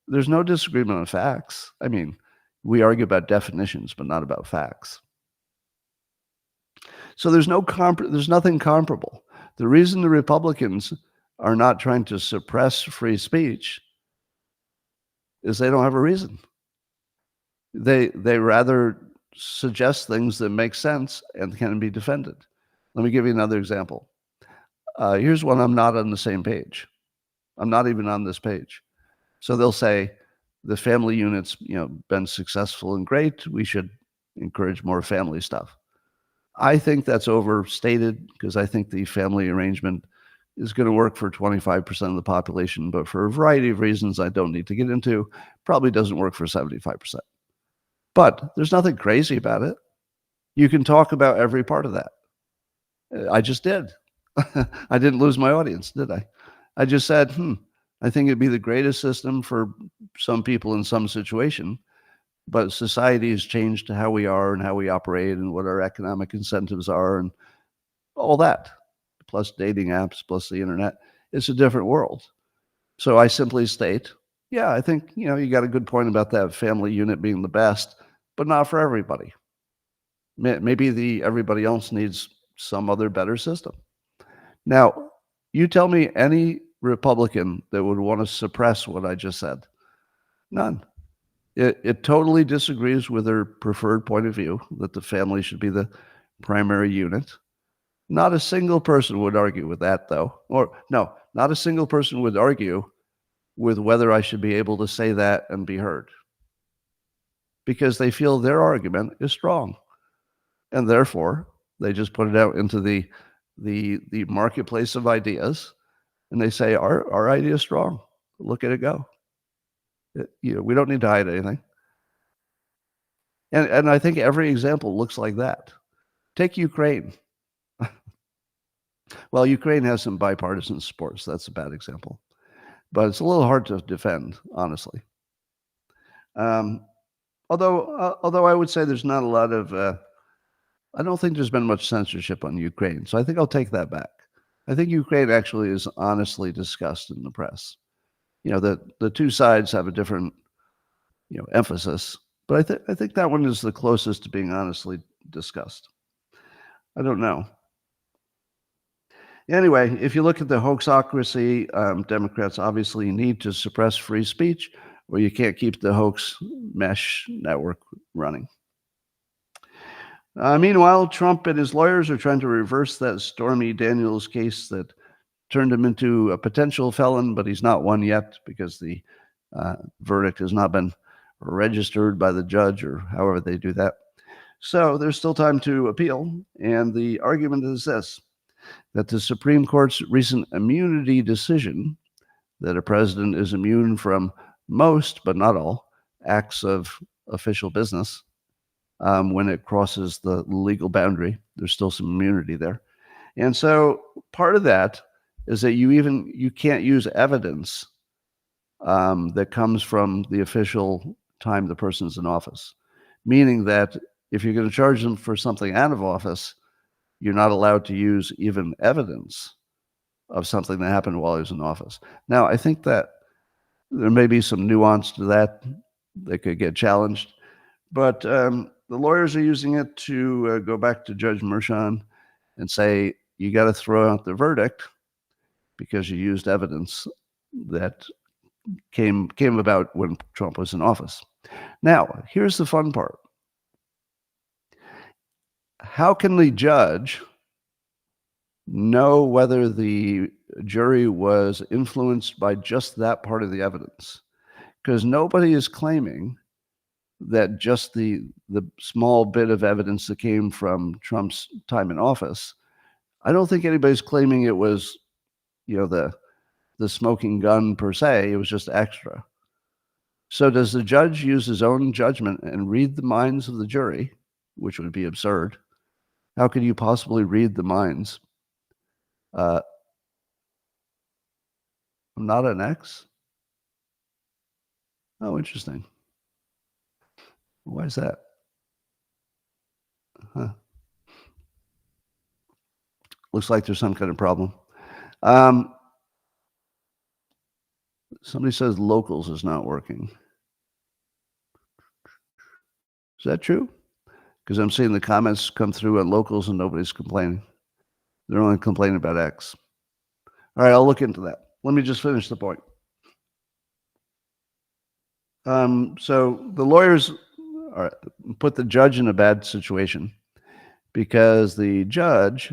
There's no disagreement on facts. I mean, we argue about definitions, but not about facts. So there's nothing comparable. The reason the Republicans are not trying to suppress free speech is they don't have a reason. They rather suggest things that make sense and can be defended. Let me give you another example. Here's one I'm not on the same page. I'm not even on this page. So they'll say the family unit's been successful and great. We should encourage more family stuff. I think that's overstated because I think the family arrangement is going to work for 25% of the population, but for a variety of reasons I don't need to get into, probably doesn't work for 75%. But there's nothing crazy about it. You can talk about every part of that. I just did. I didn't lose my audience, did I? I just said, I think it'd be the greatest system for some people in some situation, but society has changed to how we are and how we operate and what our economic incentives are and all that, plus dating apps, plus the internet. It's a different world. So I simply state, yeah, I think, you got a good point about that family unit being the best, but not for everybody. Maybe everybody else needs some other better system. Now, you tell me any Republican that would want to suppress what I just said. None. It totally disagrees with their preferred point of view that the family should be the primary unit. Not a single person would argue with that, though. Or, no, not a single person would argue with whether I should be able to say that and be heard. Because they feel their argument is strong. And therefore, they just put it out into the marketplace of ideas, and they say, our idea is strong. Look at it go. We don't need to hide anything. And I think every example looks like that. Take Ukraine. Well, Ukraine has some bipartisan support, so that's a bad example. But it's a little hard to defend, honestly. Although I would say there's not a lot of, I don't think there's been much censorship on Ukraine, so I think I'll take that back. I think Ukraine actually is honestly discussed in the press. The two sides have a different, emphasis, but I think that one is the closest to being honestly discussed. I don't know. Anyway, if you look at the hoaxocracy, Democrats obviously need to suppress free speech, or you can't keep the hoax mesh network running. Meanwhile, Trump and his lawyers are trying to reverse that Stormy Daniels case that turned him into a potential felon, but he's not one yet because the verdict has not been registered by the judge or however they do that. So there's still time to appeal. And the argument is this, that the Supreme Court's recent immunity decision that a president is immune from most, but not all, acts of official business when it crosses the legal boundary. There's still some immunity there. And so part of that is that you can't use evidence that comes from the official time the person's in office, meaning that if you're going to charge them for something out of office, you're not allowed to use even evidence of something that happened while he was in office. Now, I think that there may be some nuance to that could get challenged, but the lawyers are using it to go back to Judge Merchan and say, you got to throw out the verdict because you used evidence that came about when Trump was in office. Now, here's the fun part. How can the judge know whether the jury was influenced by just that part of the evidence? Because nobody is claiming that just the small bit of evidence that came from Trump's time in office, I don't think anybody's claiming it was, the smoking gun per se. It was just extra. So does the judge use his own judgment and read the minds of the jury, which would be absurd? How could you possibly read the minds? I'm not an X? Oh, interesting. Why is that? Huh. Looks like there's some kind of problem. Somebody says locals is not working. Is that true? Because I'm seeing the comments come through on locals and nobody's complaining. They're only complaining about X. All right, I'll look into that. Let me just finish the point. So the lawyers or put the judge in a bad situation, because the judge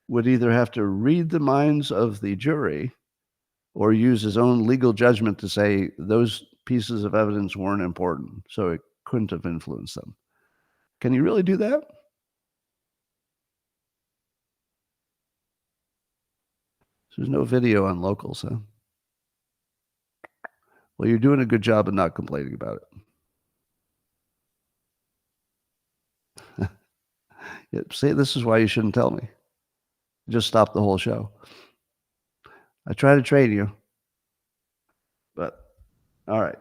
would either have to read the minds of the jury or use his own legal judgment to say those pieces of evidence weren't important, so it couldn't have influenced them. Can you really do that? There's no video on locals, huh? Well, you're doing a good job of not complaining about it. Yeah, see, this is why you shouldn't tell me. Just stop the whole show. I try to train you, but all right.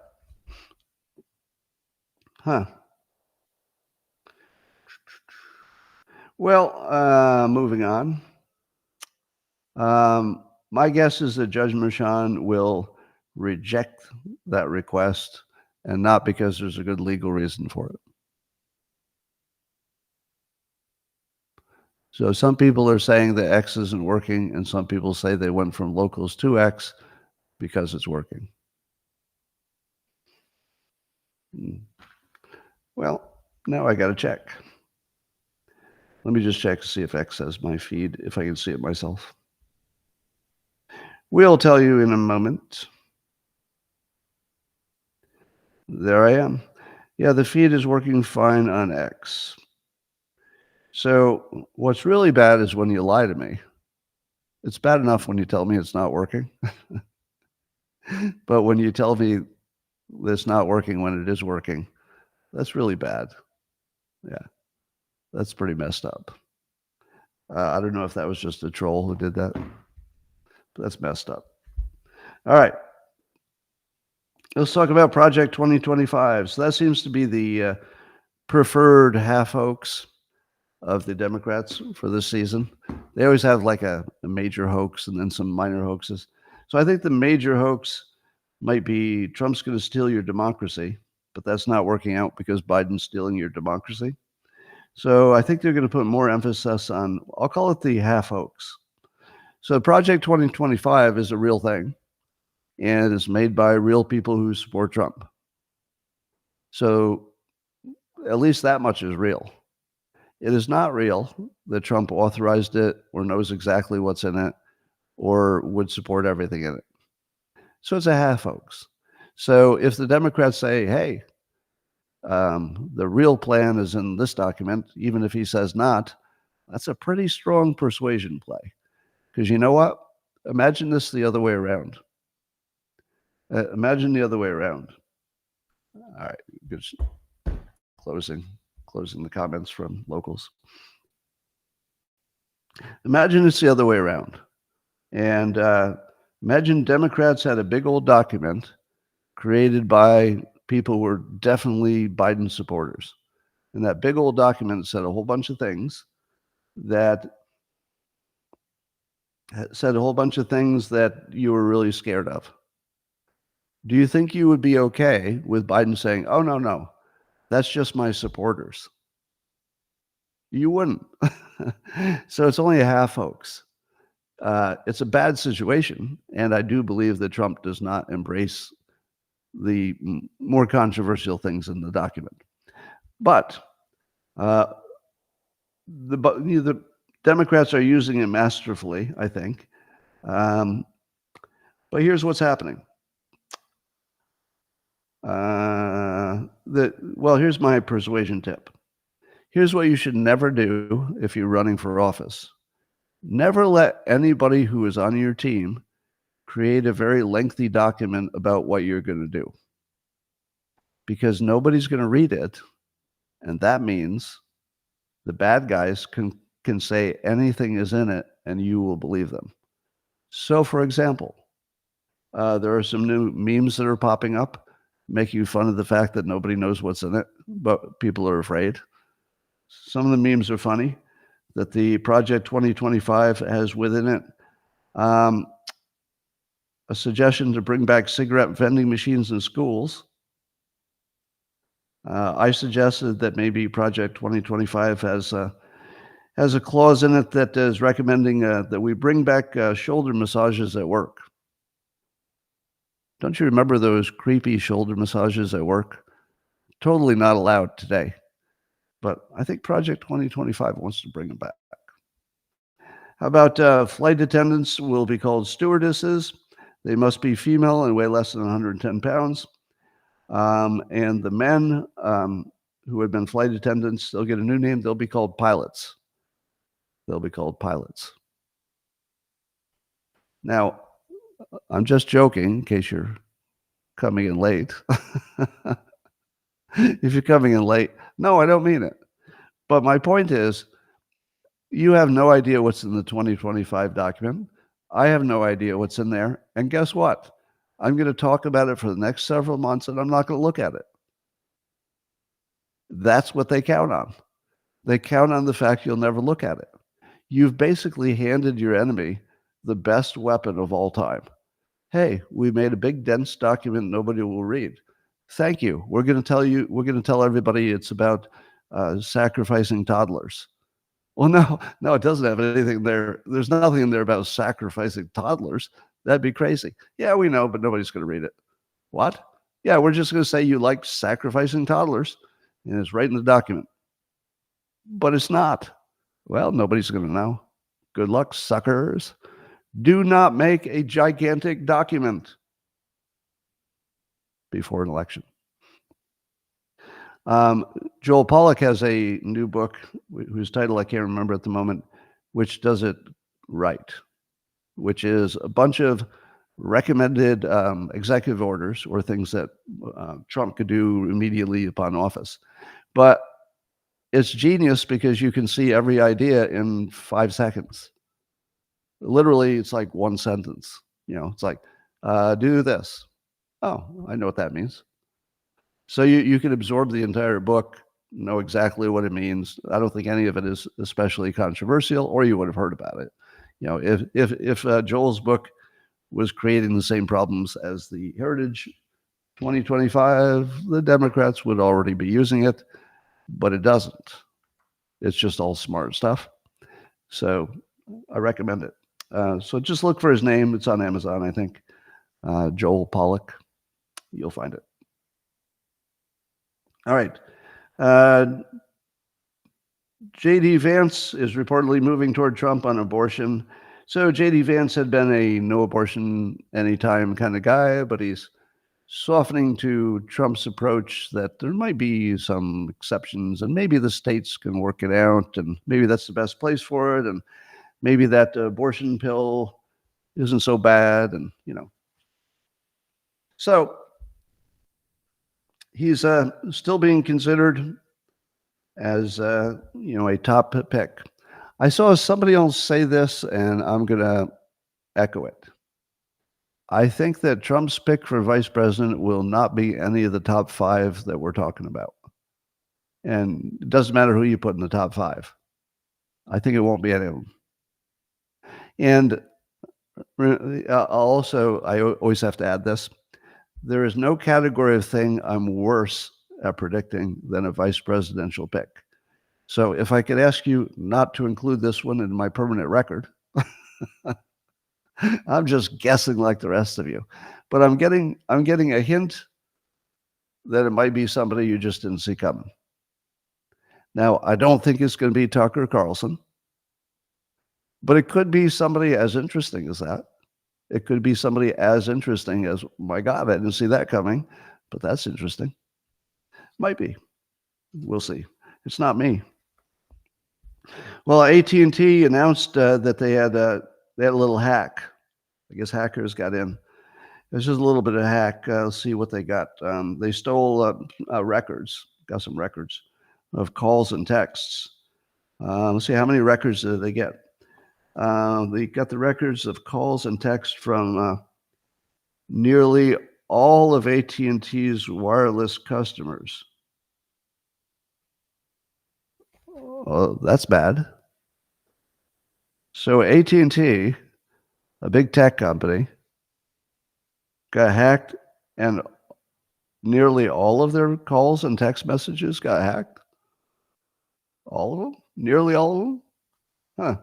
Huh. Well, moving on. My guess is that Judge Merchan will reject that request, and not because there's a good legal reason for it. So some people are saying that X isn't working, and some people say they went from locals to X because it's working. Well, now I got to check. Let me just check to see if X has my feed, if I can see it myself. We'll tell you in a moment. There I am. Yeah, the feed is working fine on X. So what's really bad is when you lie to me. It's bad enough when you tell me it's not working. But when you tell me it's not working when it is working, that's really bad. Yeah, that's pretty messed up. I don't know if that was just a troll who did that, but that's messed up. All right. Let's talk about Project 2025. So that seems to be the preferred half hoax of the Democrats for this season. They always have like a major hoax and then some minor hoaxes. So I think the major hoax might be Trump's going to steal your democracy, but that's not working out because Biden's stealing your democracy. So I think they're going to put more emphasis on, I'll call it the half hoax. So Project 2025 is a real thing, and it's made by real people who support Trump. So at least that much is real. It is not real that Trump authorized it or knows exactly what's in it or would support everything in it. So it's a half hoax. So if the Democrats say, hey, the real plan is in this document, even if he says not, that's a pretty strong persuasion play. Because you know what? Imagine this the other way around. Imagine the other way around. All right, good. Closing the comments from locals. Imagine it's the other way around. And imagine Democrats had a big old document created by people who were definitely Biden supporters. And that big old document said a whole bunch of things that you were really scared of. Do you think you would be okay with Biden saying, oh, no, that's just my supporters? You wouldn't. So it's only a half hoax. It's a bad situation, and I do believe that Trump does not embrace the more controversial things in the document. But the Democrats are using it masterfully, I think. But here's what's happening. Here's my persuasion tip. Here's what you should never do if you're running for office. Never let anybody who is on your team create a very lengthy document about what you're going to do. Because nobody's going to read it, and that means the bad guys can say anything is in it, and you will believe them. So, for example, there are some new memes that are popping up making fun of the fact that nobody knows what's in it, but people are afraid. Some of the memes are funny that the Project 2025 has within it a suggestion to bring back cigarette vending machines in schools. I suggested that maybe Project 2025 has a clause in it that is recommending that we bring back shoulder massages at work. Don't you remember those creepy shoulder massages at work? Totally not allowed today. But I think Project 2025 wants to bring them back. How about flight attendants will be called stewardesses? They must be female and weigh less than 110 pounds. And the men who have been flight attendants, they'll get a new name. They'll be called pilots. They'll be called pilots. Now, I'm just joking in case you're coming in late. If you're coming in late, no, I don't mean it. But my point is, you have no idea what's in the 2025 document. I have no idea what's in there. And guess what? I'm going to talk about it for the next several months, and I'm not going to look at it. That's what they count on. They count on the fact you'll never look at it. You've basically handed your enemy the best weapon of all time. Hey, we made a big, dense document nobody will read. Thank you. We're going to tell everybody it's about sacrificing toddlers. Well, no, it doesn't have anything there. There's nothing in there about sacrificing toddlers. That'd be crazy. Yeah, we know, but nobody's going to read it. What? Yeah, we're just going to say you like sacrificing toddlers, and it's right in the document. But it's not. Well, nobody's going to know. Good luck, suckers. Do not make a gigantic document before an election. Joel Pollack has a new book whose title I can't remember at the moment, which does it right, which is a bunch of recommended executive orders or things that Trump could do immediately upon office. But it's genius because you can see every idea in 5 seconds. Literally, it's like one sentence. It's like, do this. Oh, I know what that means. So you can absorb the entire book, know exactly what it means. I don't think any of it is especially controversial, or you would have heard about it. If Joel's book was creating the same problems as the Heritage 2025, the Democrats would already be using it, but it doesn't. It's just all smart stuff. So I recommend it. So just look for his name. It's on Amazon, I think. Joel Pollack. You'll find it. All right. J.D. Vance is reportedly moving toward Trump on abortion. So J.D. Vance had been a no abortion anytime kind of guy, but he's softening to Trump's approach that there might be some exceptions and maybe the states can work it out and maybe that's the best place for it and maybe that abortion pill isn't so bad and, So he's still being considered as, a top pick. I saw somebody else say this, and I'm going to echo it. I think that Trump's pick for vice president will not be any of the top 5 that we're talking about. And it doesn't matter who you put in the top 5. I think it won't be any of them. And I always have to add this. There is no category of thing I'm worse at predicting than a vice presidential pick. So if I could ask you not to include this one in my permanent record, I'm just guessing like the rest of you. But I'm getting a hint that it might be somebody you just didn't see coming. Now, I don't think it's going to be Tucker Carlson, but it could be somebody as interesting as that. It could be somebody as interesting as, my God, I didn't see that coming, but that's interesting. Might be. We'll see. It's not me. Well, AT&T announced that they had a little hack. I guess hackers got in. It's just a little bit of hack. Let's see what they got. They stole records, got some records of calls and texts. Let's see, how many records did they get? They got the records of calls and texts from nearly all of AT&T's wireless customers. Oh, that's bad. So AT&T, a big tech company, got hacked and nearly all of their calls and text messages got hacked. All of them? Nearly all of them? Huh.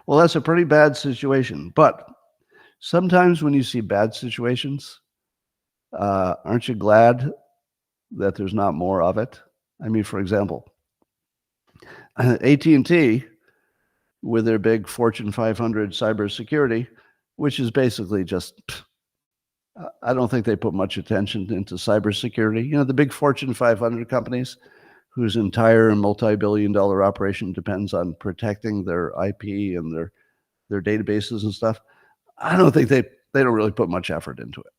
Well, that's a pretty bad situation. But sometimes when you see bad situations, aren't you glad that there's not more of it. I mean, for example, AT&T, with their big Fortune 500 cybersecurity, which is basically just, I don't think they put much attention into cybersecurity. You know, the big Fortune 500 companies whose entire multi-billion-dollar operation depends on protecting their IP and their databases and stuff. I don't think they don't really put much effort into it.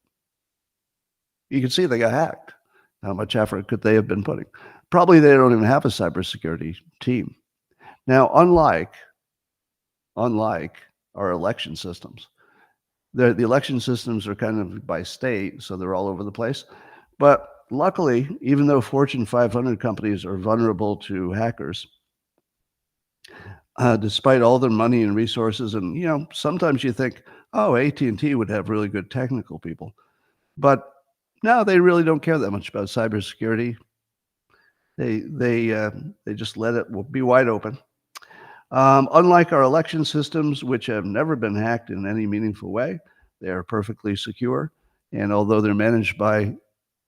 You can see they got hacked. How much effort could they have been putting? Probably they don't even have a cybersecurity team. Now, unlike our election systems, the election systems are kind of by state, so they're all over the place. But luckily, even though Fortune 500 companies are vulnerable to hackers, despite all their money and resources, and you know, sometimes you think, oh, AT&T would have really good technical people, but no, they really don't care that much about cybersecurity. They just let it be wide open. Unlike our election systems, which have never been hacked in any meaningful way, they are perfectly secure. And although they're managed by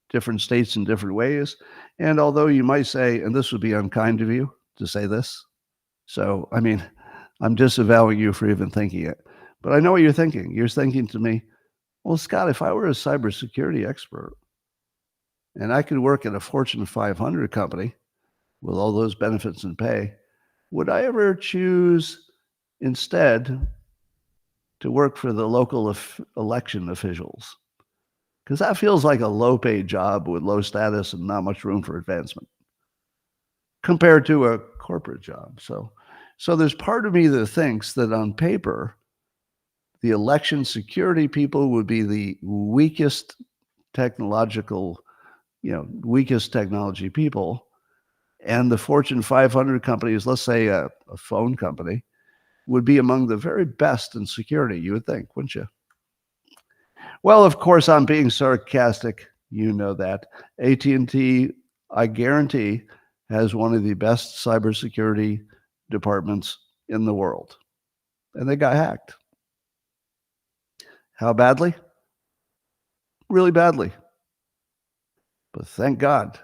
different states in different ways, and although you might say, and this would be unkind of you to say this, so I mean, I'm disavowing you for even thinking it, but I know what you're thinking. You're thinking to me, well, Scott, if I were a cybersecurity expert and I could work at a Fortune 500 company with all those benefits and pay, would I ever choose instead to work for the local election officials? Because that feels like a low-paid job with low status and not much room for advancement compared to a corporate job. So there's part of me that thinks that on paper, the election security people would be the weakest technology people, and the Fortune 500 companies, let's say a phone company, would be among the very best in security, you would think, wouldn't you? Well, of course, I'm being sarcastic. You know that. AT&T, I guarantee, has one of the best cybersecurity departments in the world. And they got hacked. How badly? Really badly. But thank God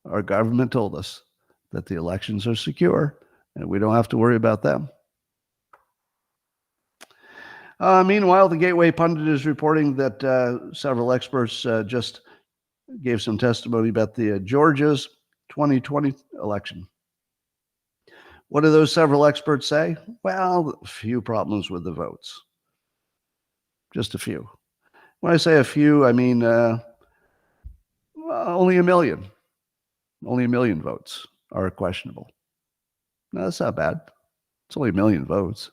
our government told us that the elections are secure and we don't have to worry about them. Meanwhile, the Gateway Pundit is reporting that several experts just gave some testimony about the Georgia's 2020 election. What do those several experts say? Well, a few problems with the votes. Just a few. When I say a few, I mean only a million. Only a million votes are questionable. No, that's not bad. It's only a million votes.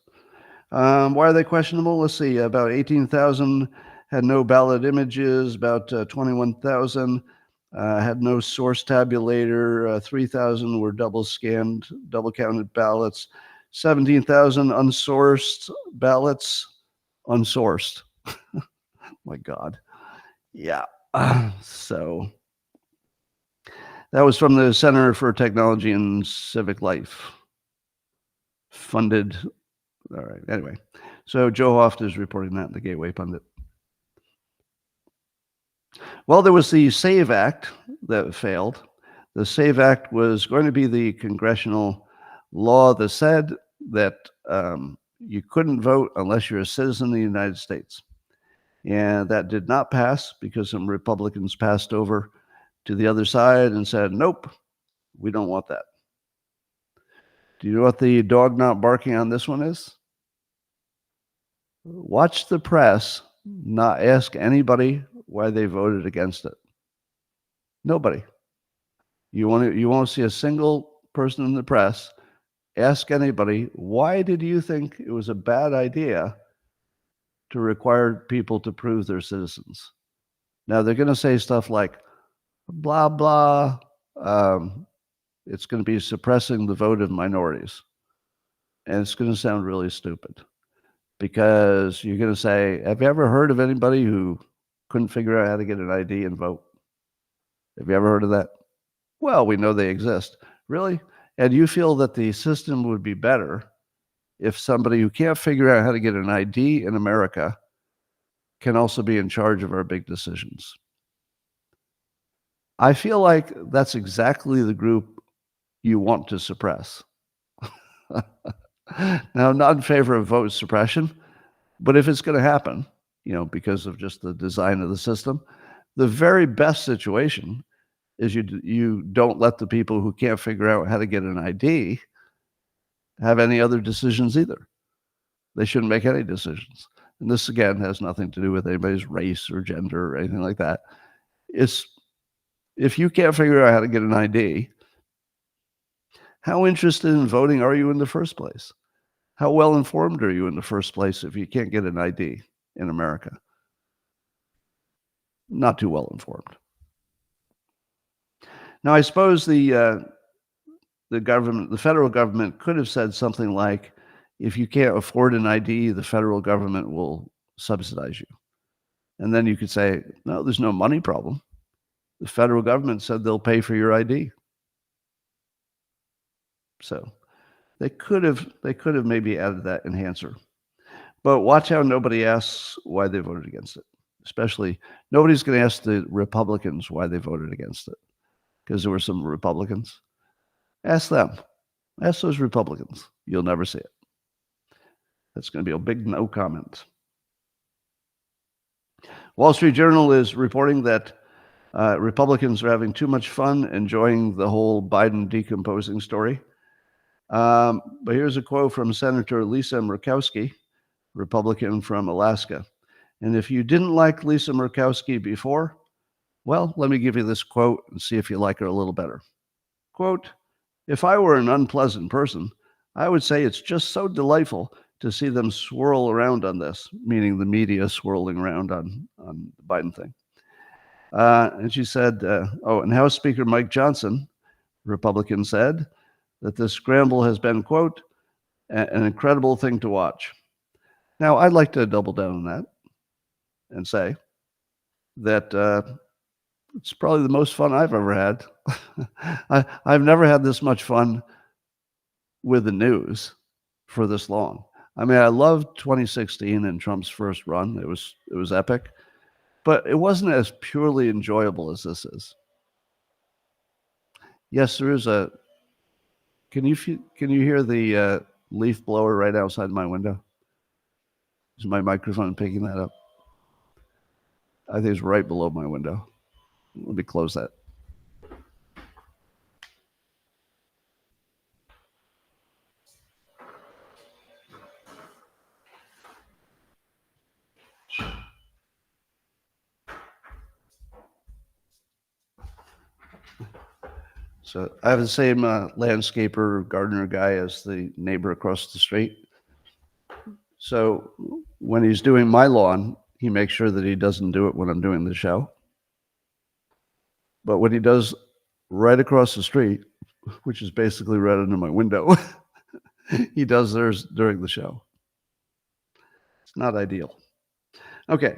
Why are they questionable? Let's see. About 18,000 had no ballot images. About 21,000 had no source tabulator. 3,000 were double counted ballots. 17,000 unsourced ballots. Unsourced. My God. Yeah. So that was from the Center for Technology and Civic Life. Funded. All right. Anyway, so Joe Hoft is reporting that in the Gateway Pundit. Well, there was the SAVE Act that failed. The SAVE Act was going to be the congressional law that said that you couldn't vote unless you're a citizen of the United States. And that did not pass because some Republicans passed over to the other side and said, nope, we don't want that. Do you know what the dog not barking on this one is? Watch the press not ask anybody why they voted against it. Nobody. You won't see a single person in the press ask anybody, why did you think it was a bad idea to require people to prove they're citizens? Now they're going to say stuff like, blah, blah. It's going to be suppressing the vote of minorities. And it's going to sound really stupid because you're going to say, have you ever heard of anybody who couldn't figure out how to get an ID and vote? Have you ever heard of that? Well, we know they exist. Really? And you feel that the system would be better if somebody who can't figure out how to get an ID in America can also be in charge of our big decisions. I feel like that's exactly the group you want to suppress. Now, I'm not in favor of vote suppression, but if it's going to happen, because of just the design of the system, the very best situation is you don't let the people who can't figure out how to get an ID have any other decisions either. They shouldn't make any decisions. And this, again, has nothing to do with anybody's race or gender or anything like that. It's if you can't figure out how to get an ID, how interested in voting are you in the first place? How well informed are you in the first place if you can't get an ID in America? Not too well informed. Now, I suppose the federal government could have said something like, if you can't afford an ID, the federal government will subsidize you. And then you could say, no, there's no money problem. The federal government said they'll pay for your ID. So they could have maybe added that enhancer. But watch how nobody asks why they voted against it. Especially, nobody's going to ask the Republicans why they voted against it, because there were some Republicans. Ask them. Ask those Republicans. You'll never see it. That's going to be a big no comment. Wall Street Journal is reporting that Republicans are having too much fun enjoying the whole Biden decomposing story. But here's a quote from Senator Lisa Murkowski, Republican from Alaska. And if you didn't like Lisa Murkowski before, well, let me give you this quote and see if you like her a little better. Quote, if I were an unpleasant person, I would say it's just so delightful to see them swirl around on this, meaning the media swirling around on the Biden thing. And she said, and House Speaker Mike Johnson, Republican, said that this scramble has been, quote, an incredible thing to watch. Now, I'd like to double down on that and say that it's probably the most fun I've ever had. I've never had this much fun with the news for this long. I mean, I loved 2016 and Trump's first run. It was epic, but it wasn't as purely enjoyable as this is. Yes, there is a. Can you hear the leaf blower right outside my window? Is my microphone picking that up? I think it's right below my window. Let me close that. So I have the same landscaper, gardener guy as the neighbor across the street. So when he's doing my lawn, he makes sure that he doesn't do it when I'm doing the show. But when he does right across the street, which is basically right under my window, he does theirs during the show. It's not ideal. Okay.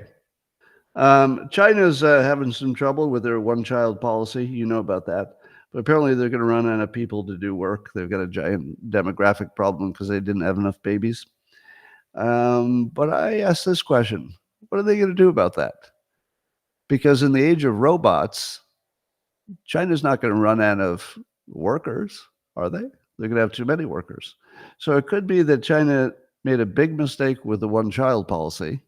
China's having some trouble with their one-child policy. You know about that. But apparently they're going to run out of people to do work. They've got a giant demographic problem because they didn't have enough babies. But I asked this question. What are they going to do about that? Because in the age of robots, China's not going to run out of workers, are they? They're going to have too many workers. So it could be that China made a big mistake with the one-child policy,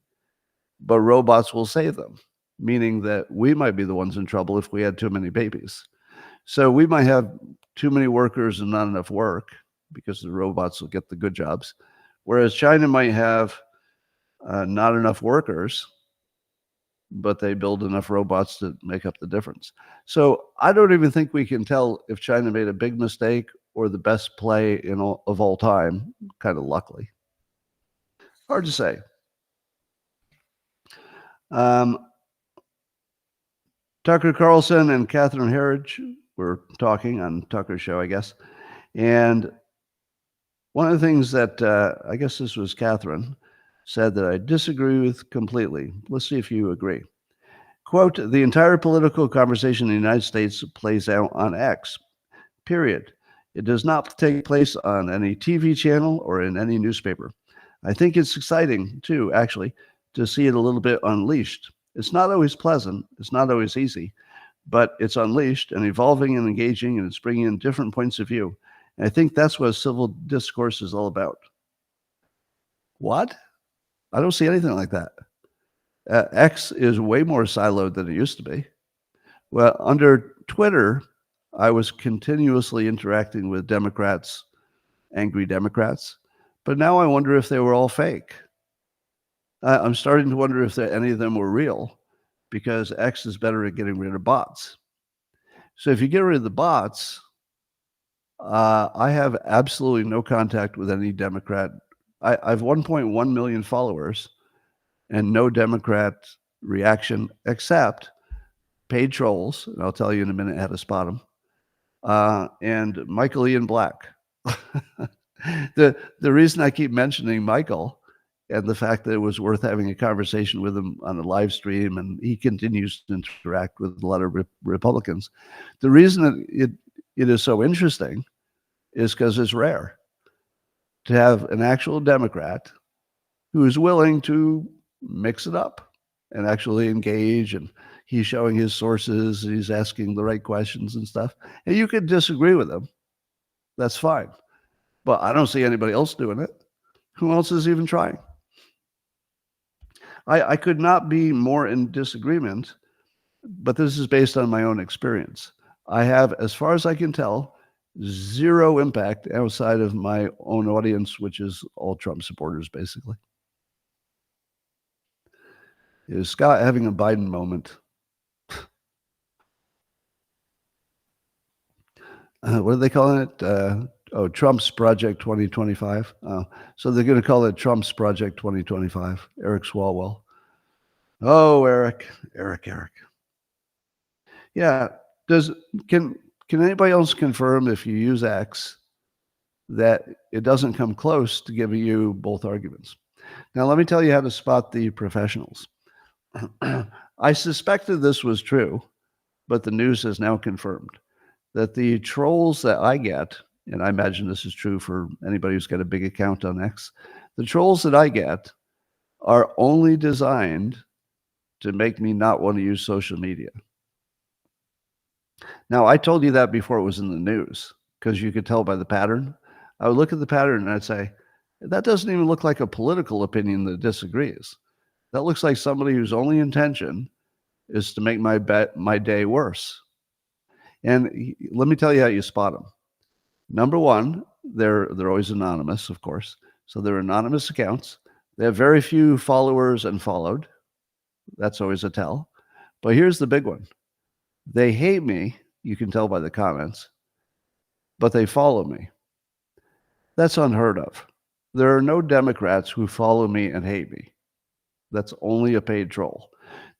but robots will save them, meaning that we might be the ones in trouble if we had too many babies. So we might have too many workers and not enough work because the robots will get the good jobs, whereas China might have not enough workers, but they build enough robots to make up the difference. So I don't even think we can tell if China made a big mistake or the best play of all time, kind of luckily. Hard to say. Tucker Carlson and Catherine Herridge were talking on Tucker's show, I guess. And one of the things that I guess this was Catherine said that I disagree with completely. Let's see if you agree. Quote, the entire political conversation in the United States plays out on X, period. It does not take place on any TV channel or in any newspaper. I think it's exciting, too, actually, to see it a little bit unleashed. It's not always pleasant. It's not always easy. but it's unleashed and evolving and engaging, and it's bringing in different points of view. And I think that's what civil discourse is all about. What? I don't see anything like that. X is way more siloed than it used to be. Well, under Twitter, I was continuously interacting with Democrats, angry Democrats, but now I wonder if they were all fake. I'm starting to wonder if any of them were real, because X is better at getting rid of bots. So if you get rid of the bots, I have absolutely no contact with any Democrat. I have 1.1 million followers and no Democrat reaction except paid trolls, and I'll tell you in a minute how to spot them, and Michael Ian Black. The reason I keep mentioning Michael and the fact that it was worth having a conversation with him on a live stream, and he continues to interact with a lot of Republicans. The reason that it is so interesting is because it's rare to have an actual Democrat who is willing to mix it up and actually engage, and he's showing his sources, he's asking the right questions and stuff. And you could disagree with him. That's fine. But I don't see anybody else doing it. Who else is even trying? I could not be more in disagreement, but this is based on my own experience. I have, as far as I can tell, zero impact outside of my own audience, which is all Trump supporters, basically. Is Scott having a Biden moment? What are they calling it? Trump's Project 2025. So they're going to call it Trump's Project 2025. Eric Swalwell. Oh, Eric. Yeah. Can anybody else confirm, if you use X, that it doesn't come close to giving you both arguments? Now, let me tell you how to spot the professionals. I suspected this was true, but the news has now confirmed that the trolls that I get, and I imagine this is true for anybody who's got a big account on X, the trolls that I get are only designed to make me not want to use social media. Now, I told you that before it was in the news, because you could tell by the pattern. I would look at the pattern and I'd say, that doesn't even look like a political opinion that disagrees. That looks like somebody whose only intention is to make my day worse. And let me tell you how you spot them. Number one, they're always anonymous, of course. So they're anonymous accounts. They have very few followers and followed. That's always a tell. But here's the big one. They hate me. You can tell by the comments. But they follow me. That's unheard of. There are no Democrats who follow me and hate me. That's only a paid troll.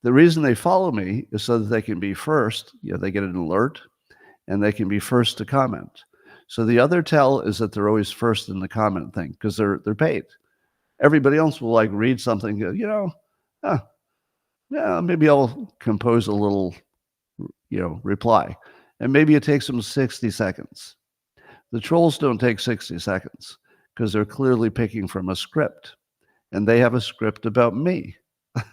The reason they follow me is so that they can be first. They get an alert, and they can be first to comment. So the other tell is that they're always first in the comment thing, because they're paid. Everybody else will read something, maybe I'll compose a little, reply. And maybe it takes them 60 seconds. The trolls don't take 60 seconds because they're clearly picking from a script. And they have a script about me.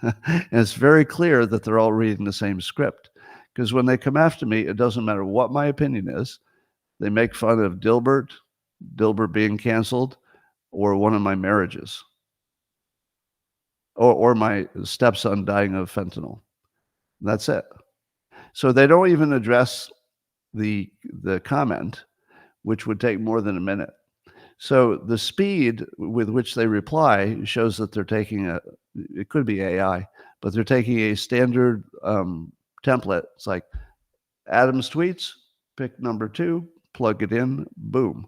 And it's very clear that they're all reading the same script. Because when they come after me, it doesn't matter what my opinion is. They make fun of Dilbert being canceled, or one of my marriages, or my stepson dying of fentanyl. That's it. So they don't even address the comment, which would take more than a minute. So the speed with which they reply shows that they're taking it could be AI, but they're taking a standard template. It's like Adam's tweets, pick number 2, plug it in, boom.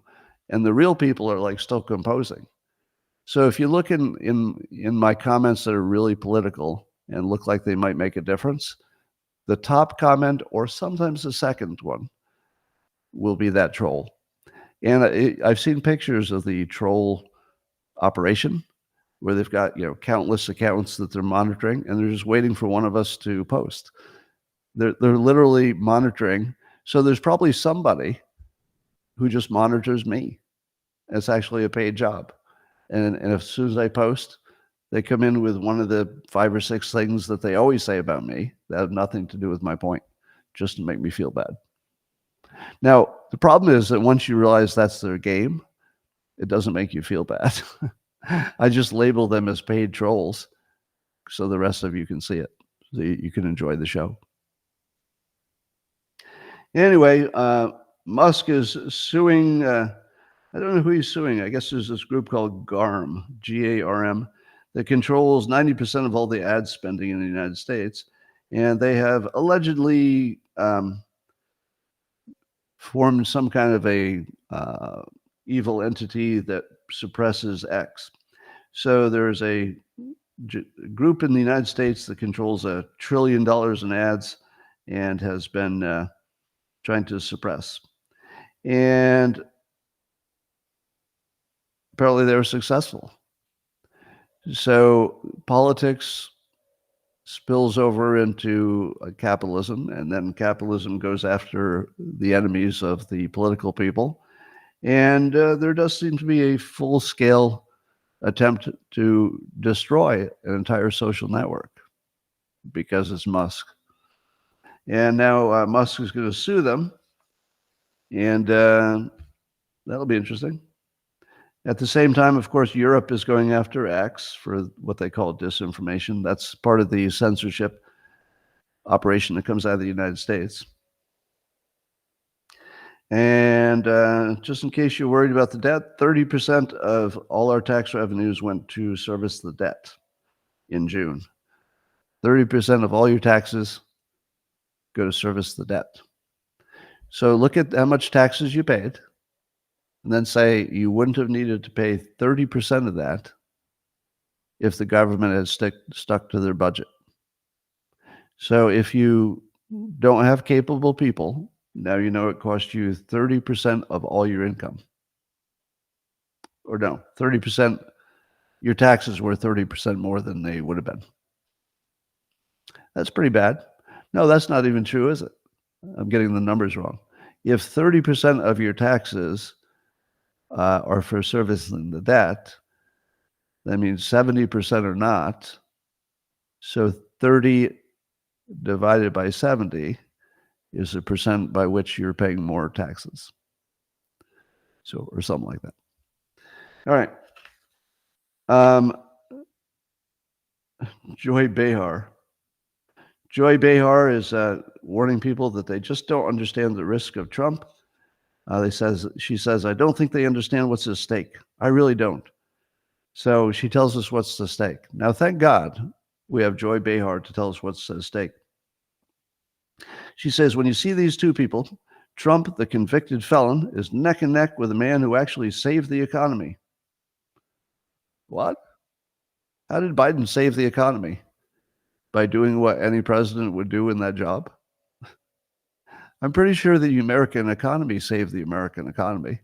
And the real people are still composing. So if you look in my comments that are really political and look like they might make a difference, the top comment, or sometimes the second one, will be that troll. And I've seen pictures of the troll operation where they've got countless accounts that they're monitoring, and they're just waiting for one of us to post. They're literally monitoring. So there's probably somebody who just monitors me. It's actually a paid job. And as soon as I post, they come in with one of the 5 or 6 things that they always say about me that have nothing to do with my point. just to make me feel bad. Now, the problem is that once you realize that's their game, it doesn't make you feel bad. I just label them as paid trolls so the rest of you can see it, so you can enjoy the show. Anyway, Musk is suing, I don't know who he's suing. I guess there's this group called GARM, G-A-R-M, that controls 90% of all the ad spending in the United States. And they have allegedly formed some kind of a evil entity that suppresses X. So there's a group in the United States that controls $1 trillion in ads and has been trying to suppress. And apparently they were successful. So politics spills over into capitalism, and then capitalism goes after the enemies of the political people. And there does seem to be a full-scale attempt to destroy an entire social network because it's Musk. And now Musk is going to sue them, and that'll be interesting. At the same time, of course, Europe is going after X for what they call disinformation. That's part of the censorship operation that comes out of the United States. And just in case you're worried about the debt, 30% of all our tax revenues went to service the debt in June. 30% of all your taxes go to service the debt. So look at how much taxes you paid, and then say you wouldn't have needed to pay 30% of that if the government had stuck to their budget. So if you don't have capable people, now you know it cost you 30% of all your income. Or no, 30%, your taxes were 30% more than they would have been. That's pretty bad. No, that's not even true, is it? I'm getting the numbers wrong. If 30% of your taxes are for servicing the debt, that means 70% are not. So 30 divided by 70 is the percent by which you're paying more taxes. So, or something like that. All right. Joy Behar. Joy Behar is warning people that they just don't understand the risk of Trump. She says, I don't think they understand what's at stake. I really don't. So she tells us what's at stake. Now, thank God we have Joy Behar to tell us what's at stake. She says, when you see these two people, Trump, the convicted felon, is neck and neck with a man who actually saved the economy. What? How did Biden save the economy? By doing what any president would do in that job? I'm pretty sure the American economy saved the American economy.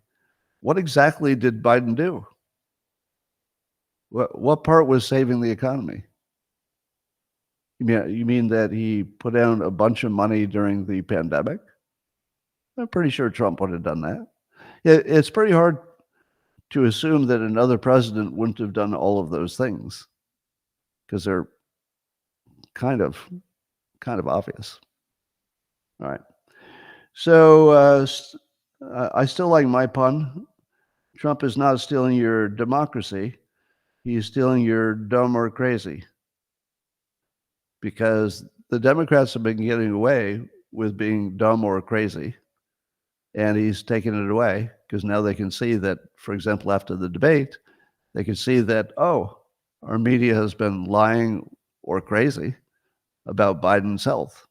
What exactly did Biden do? What part was saving the economy? You mean that he put down a bunch of money during the pandemic? I'm pretty sure Trump would have done that. It's pretty hard to assume that another president wouldn't have done all of those things because they're kind of obvious. All right. So I still like my pun. Trump is not stealing your democracy. He's stealing your dumb or crazy. Because the Democrats have been getting away with being dumb or crazy. And he's taken it away because now they can see that, for example, after the debate, they can see that, oh, our media has been lying or crazy about Biden's health.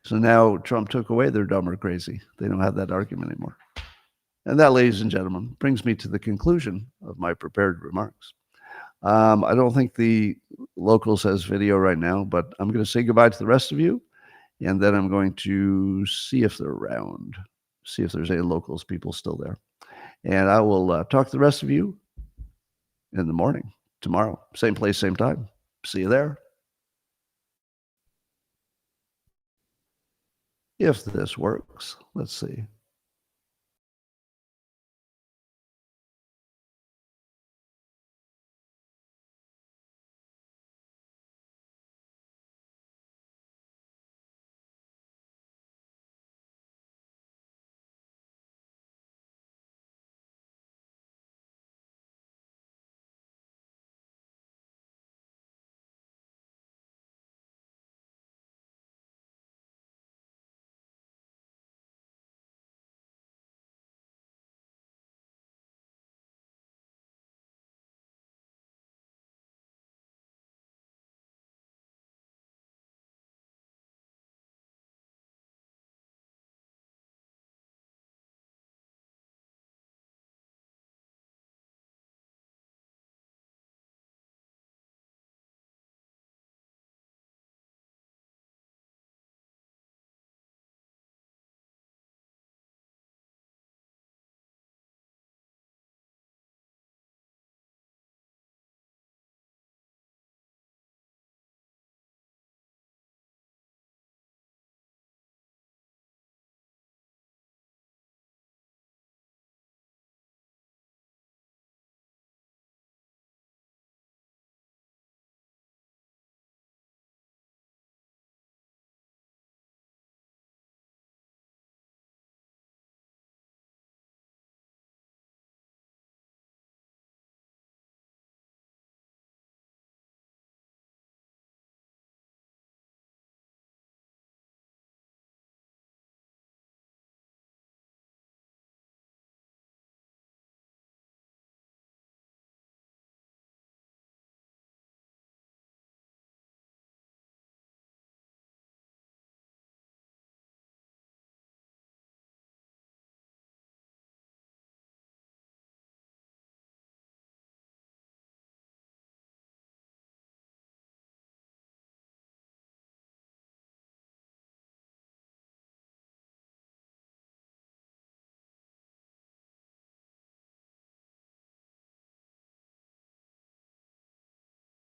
So now Trump took away their dumb or crazy. They don't have that argument anymore. And that, ladies and gentlemen, brings me to the conclusion of my prepared remarks. I don't think the locals has video right now, but I'm going to say goodbye to the rest of you. And then I'm going to see if they're around, see if there's any locals people still there. And I will talk to the rest of you in the morning, tomorrow. Same place, same time. See you there. If this works, let's see.